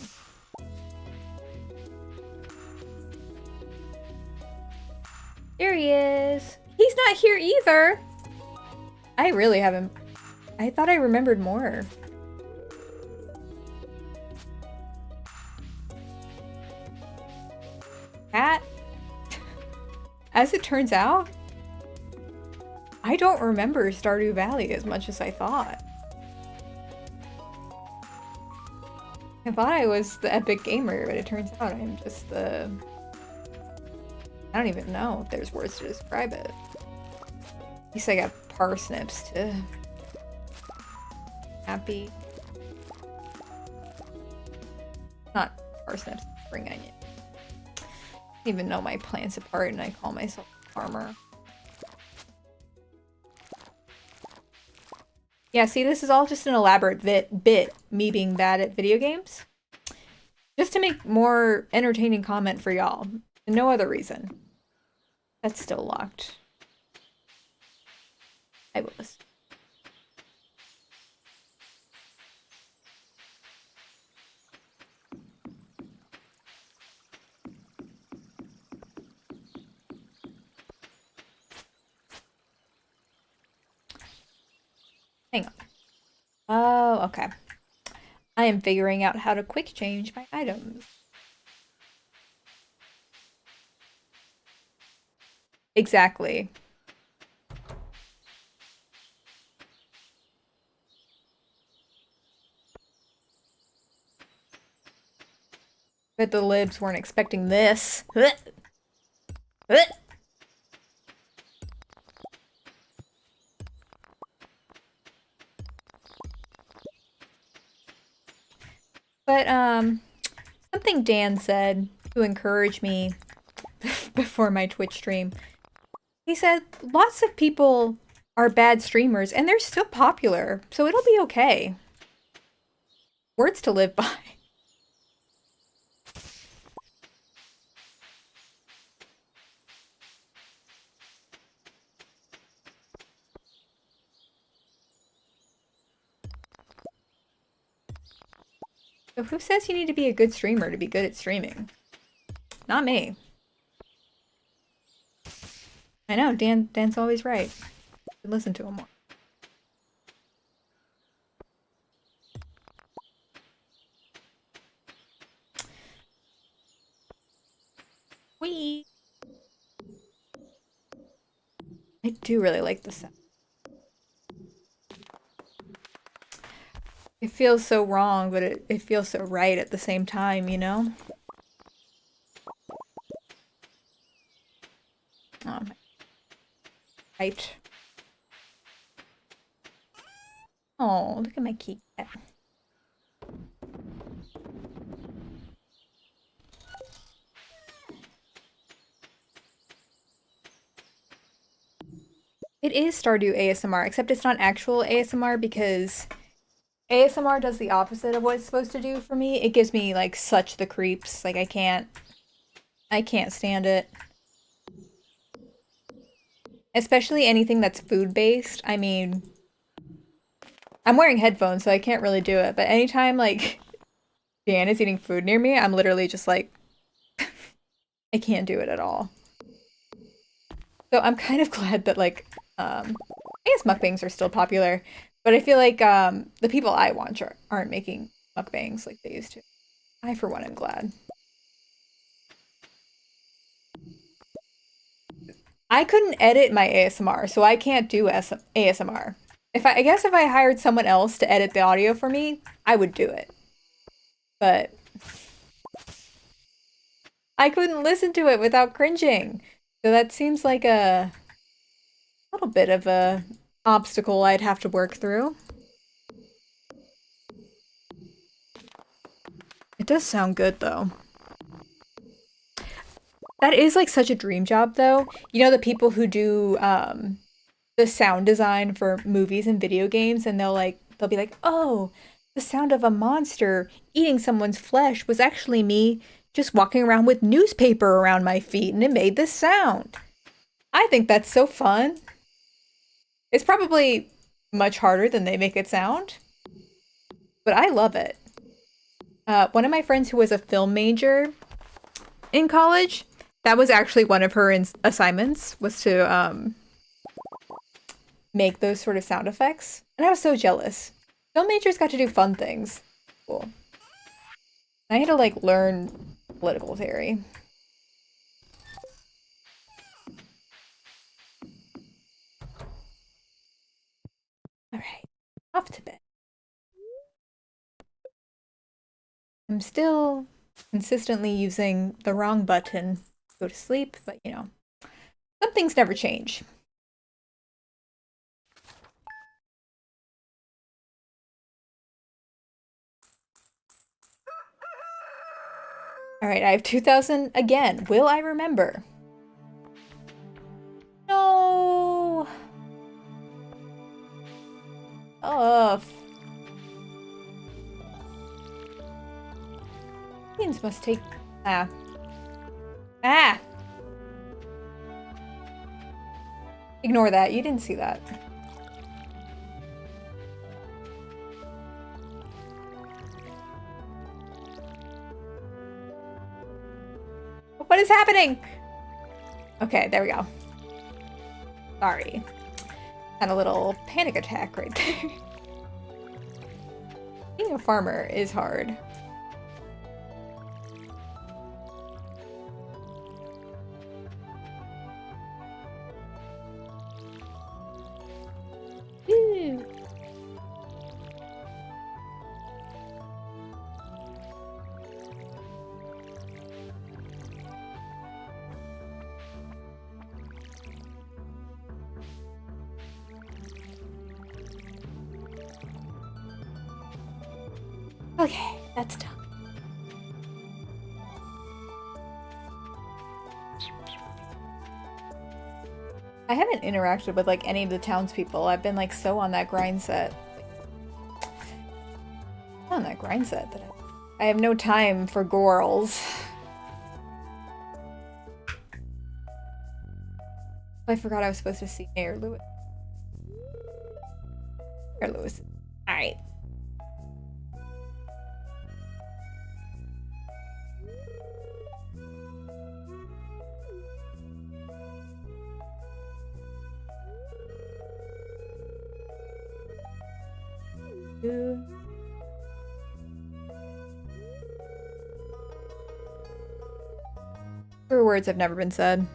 There he is. He's not here either. I really haven't... I thought I remembered more. Cat? As it turns out, I don't remember Stardew Valley as much as I thought. I thought I was the epic gamer, but it turns out I'm just the... I don't even know if there's words to describe it. At least I got parsnips to... Happy. Not parsnips, spring onion. I don't even know my plants apart and I call myself a farmer. Yeah, see, this is all just an elaborate bit, me being bad at video games. Just to make more entertaining content for y'all. No other reason. That's still locked. I will listen. Hang on. Oh, okay. I am figuring out how to quick change my items. Exactly. Bet the libs weren't expecting this. But, something Dan said to encourage me before my Twitch stream. He said, lots of people are bad streamers, and they're still popular, so it'll be okay. Words to live by. So who says you need to be a good streamer to be good at streaming? Not me. I know, Dan's always right. Listen to him more. Whee! I do really like the sound. It feels so wrong, but it feels so right at the same time, you know? Oh, right. Oh, look at my kitty cat. It is Stardew ASMR, except it's not actual ASMR because ASMR does the opposite of what it's supposed to do for me. It gives me like such the creeps. Like I can't stand it. Especially anything that's food-based. I mean, I'm wearing headphones, so I can't really do it, but anytime like Dan is eating food near me, I'm literally just like I can't do it at all. So I'm kind of glad that like I guess mukbangs are still popular, but I feel like the people I watch aren't making mukbangs like they used to. I for one am glad. I couldn't edit my ASMR, so I can't do ASMR. I guess if I hired someone else to edit the audio for me, I would do it. But I couldn't listen to it without cringing. So that seems like a little bit of a obstacle I'd have to work through. It does sound good though. That is like such a dream job though. You know the people who do the sound design for movies and video games and they'll be like, "Oh, the sound of a monster eating someone's flesh was actually me just walking around with newspaper around my feet and it made this sound." I think that's so fun. It's probably much harder than they make it sound, but I love it. One of my friends who was a film major in college, that was actually one of her assignments was to make those sort of sound effects. And I was so jealous. Film majors got to do fun things. Cool. I had to like learn political theory. All right, off to bed. I'm still consistently using the wrong button to go to sleep, but you know, some things never change. All right, I have 2,000 again. Will I remember? No. Ugh. Things must take... Ah. Ah! Ignore that. You didn't see that. What is happening? Okay, there we go. Sorry. Had a little panic attack right there. Being a farmer is hard. Woo. Okay, that's done. I haven't interacted with like any of the townspeople. I've been like so on that grind set. On that grind set that I have no time for girls. I forgot I was supposed to see Mayor Lewis. Mayor Lewis. Alright. Truer words have never been said.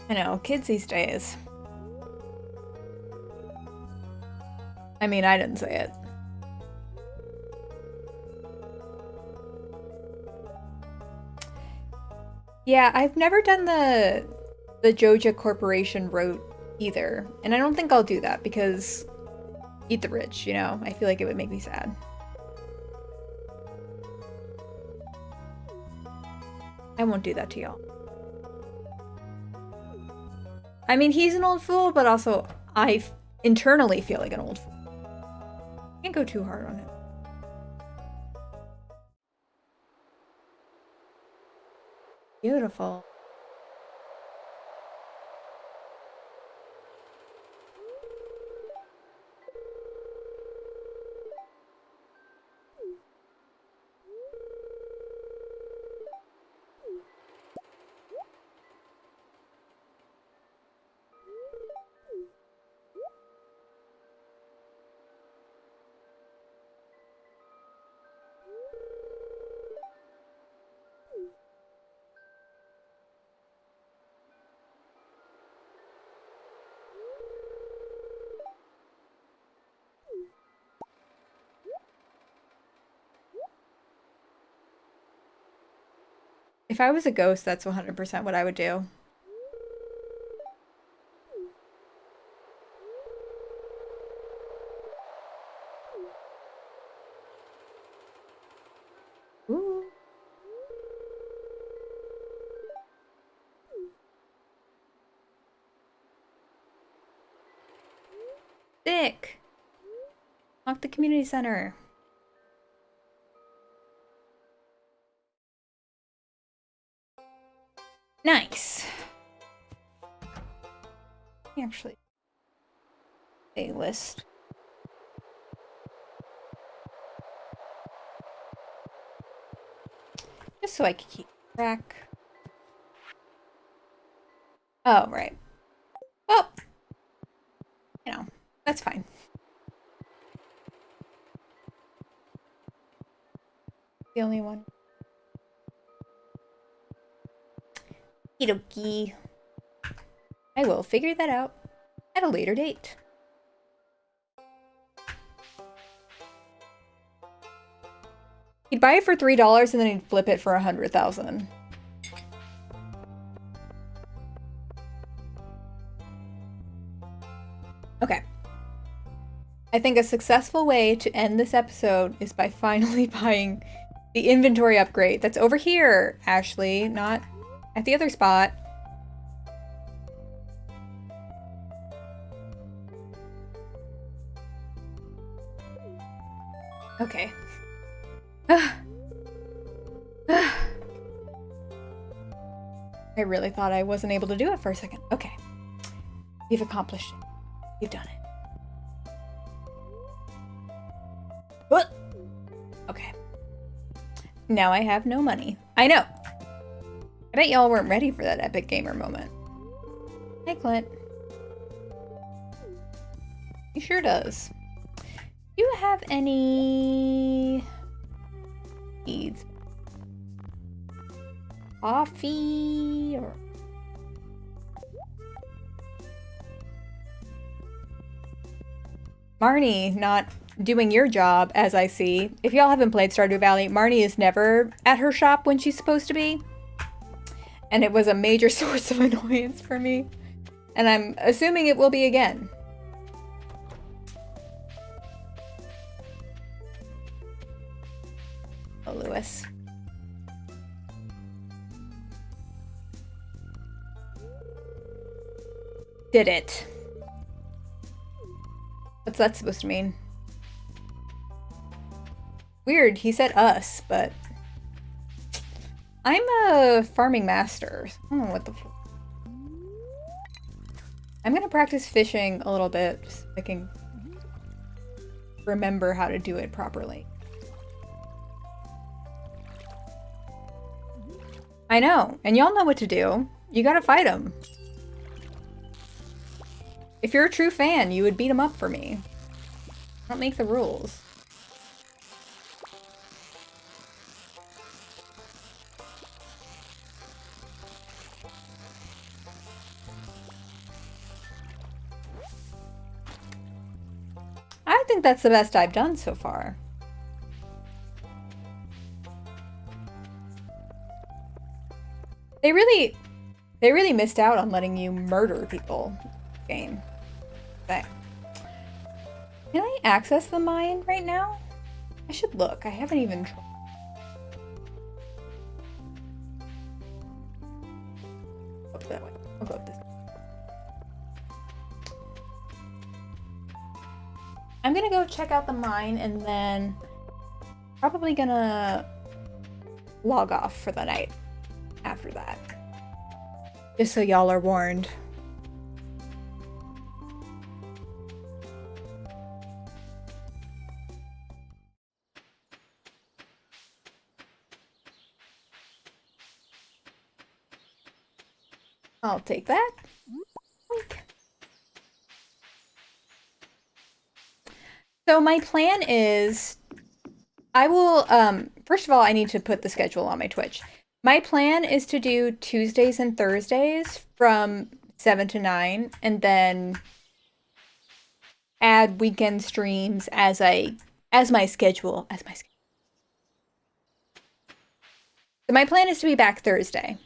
I know, kids these days. I mean, I didn't say it. Yeah, I've never done the Joja Corporation route either, and I don't think I'll do that because eat the rich, you know? I feel like it would make me sad. I won't do that to y'all. I mean, he's an old fool, but also I internally feel like an old fool. Can't go too hard on him. Beautiful. If I was a ghost, that's 100% what I would do. Ooh. Sick. Lock the community center. Nice. Actually, a list. Just so I can keep track. Oh, right. Well, you know, that's fine. The only one. Okie. I will figure that out at a later date. He'd buy it for $3 and then he'd flip it for 100,000. Okay. I think a successful way to end this episode is by finally buying the inventory upgrade. That's over here, Ashley, not at the other spot. Okay. I really thought I wasn't able to do it for a second. Okay. We've accomplished it. We've done it. What? Okay. Now I have no money. I know. I bet y'all weren't ready for that epic gamer moment. Hey, Clint. He sure does. Do you have any needs? Coffee or Marnie not doing your job, as I see. If y'all haven't played Stardew Valley, Marnie is never at her shop when she's supposed to be. And it was a major source of annoyance for me. And I'm assuming it will be again. Oh, Lewis. Did it. What's that supposed to mean? Weird, he said us, but I'm a farming master. I don't know what the I'm gonna practice fishing a little bit so I can remember how to do it properly. I know, and y'all know what to do. You gotta fight him. If you're a true fan, you would beat him up for me. I don't make the rules. I think that's the best I've done so far. They really missed out on letting you murder people in this game. Okay. Can I access the mine right now? I should look. I haven't even tried. Look that way. I'll go this way. I'm gonna go check out the mine and then probably gonna log off for the night after that. Just so y'all are warned. I'll take that. So my plan is I will first of all I need to put the schedule on my Twitch. My plan is to do Tuesdays and Thursdays from 7 to 9 and then add weekend streams as my schedule. So my plan is to be back Thursday.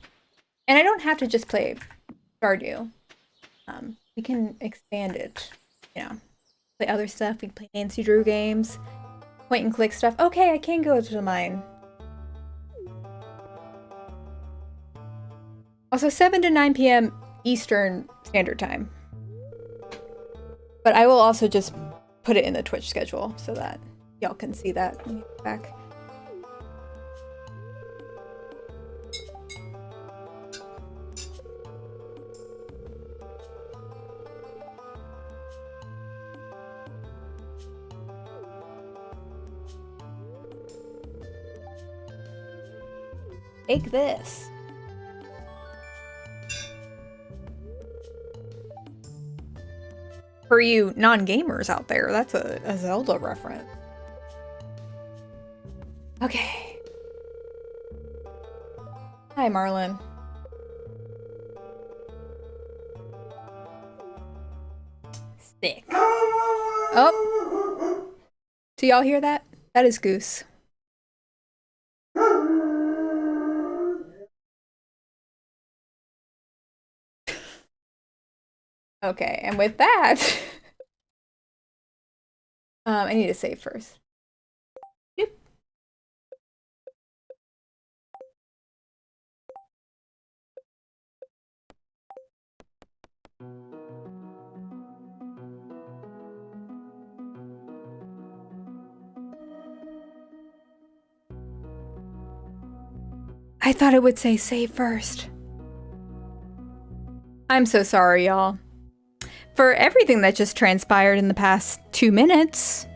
And I don't have to just play Stardew. We can expand it, you know. Play other stuff. We can play Nancy Drew games. Point and click stuff. Okay, I can go to the mine. Also 7 to 9 p.m. Eastern Standard Time. But I will also just put it in the Twitch schedule so that y'all can see that when you get back. Take this. For you non-gamers out there, that's a Zelda reference. Okay. Hi, Marlon. Sick. Oh. Do y'all hear that? That is Goose. Okay, and with that, I need to save first. Yep. I thought it would say save first. I'm so sorry, y'all. For everything that just transpired in the past 2 minutes.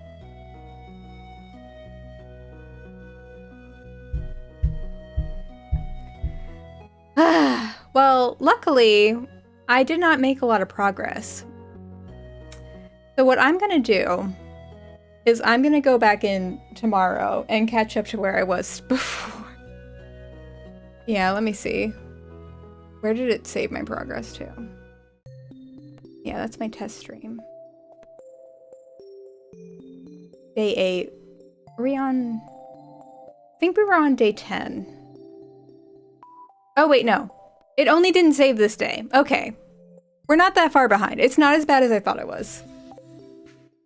Well, luckily, I did not make a lot of progress. So what I'm gonna do is I'm gonna go back in tomorrow and catch up to where I was before. Yeah, let me see. Where did it save my progress to? Yeah, that's my test stream. Day 8. Are we on... I think we were on day 10. Oh, wait, no. It only didn't save this day. Okay. We're not that far behind. It's not as bad as I thought it was.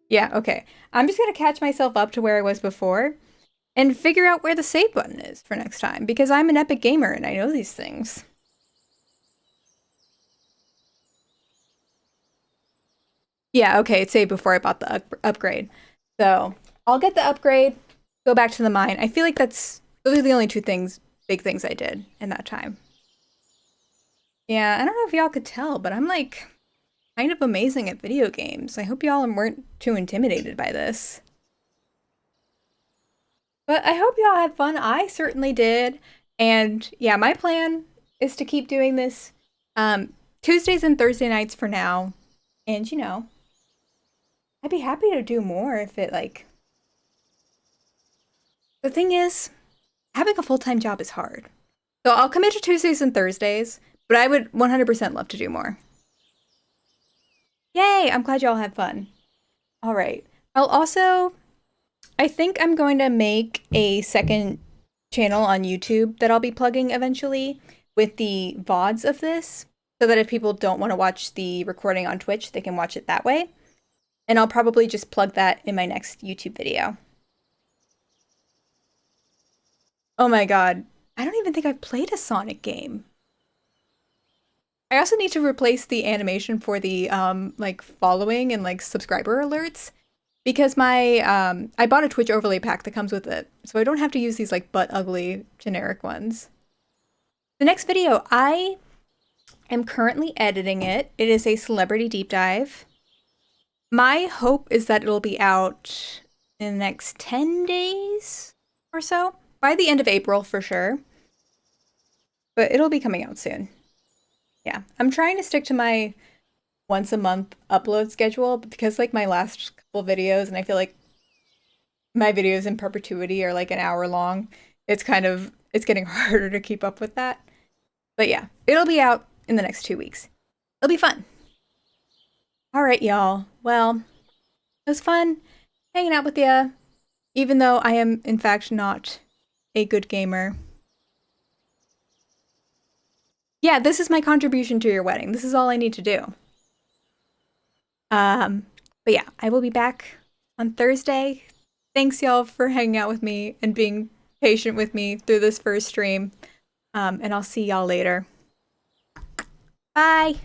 Yeah, okay. I'm just gonna catch myself up to where I was before and figure out where the save button is for next time, because I'm an epic gamer and I know these things. Yeah, okay, it saved before I bought the upgrade. So, I'll get the upgrade, go back to the mine. I feel like those are the only two big things I did in that time. Yeah, I don't know if y'all could tell, but I'm like kind of amazing at video games. I hope y'all weren't too intimidated by this. But I hope y'all had fun. I certainly did. And yeah, my plan is to keep doing this Tuesdays and Thursday nights for now. And you know, I'd be happy to do more if it like the thing is, having a full-time job is hard. So I'll commit to Tuesdays and Thursdays, but I would 100% love to do more. Yay! I'm glad y'all had fun. All right. I'll also, I think I'm going to make a second channel on YouTube that I'll be plugging eventually with the VODs of this, so that if people don't want to watch the recording on Twitch, they can watch it that way. And I'll probably just plug that in my next YouTube video. Oh my god. I don't even think I've played a Sonic game. I also need to replace the animation for the like following and like subscriber alerts because my I bought a Twitch overlay pack that comes with it. So I don't have to use these like butt ugly generic ones. The next video, I am currently editing it. It is a celebrity deep dive. My hope is that it'll be out in the next 10 days or so. By the end of April for sure. But it'll be coming out soon. Yeah, I'm trying to stick to my once a month upload schedule, but because like my last couple videos and I feel like my videos in perpetuity are like an hour long, it's getting harder to keep up with that. But yeah, it'll be out in the next 2 weeks. It'll be fun. All right, y'all. Well, it was fun hanging out with you, even though I am in fact not a good gamer. Yeah, this is my contribution to your wedding. This is all I need to do. But yeah, I will be back on Thursday. Thanks y'all for hanging out with me and being patient with me through this first stream. And I'll see y'all later. Bye.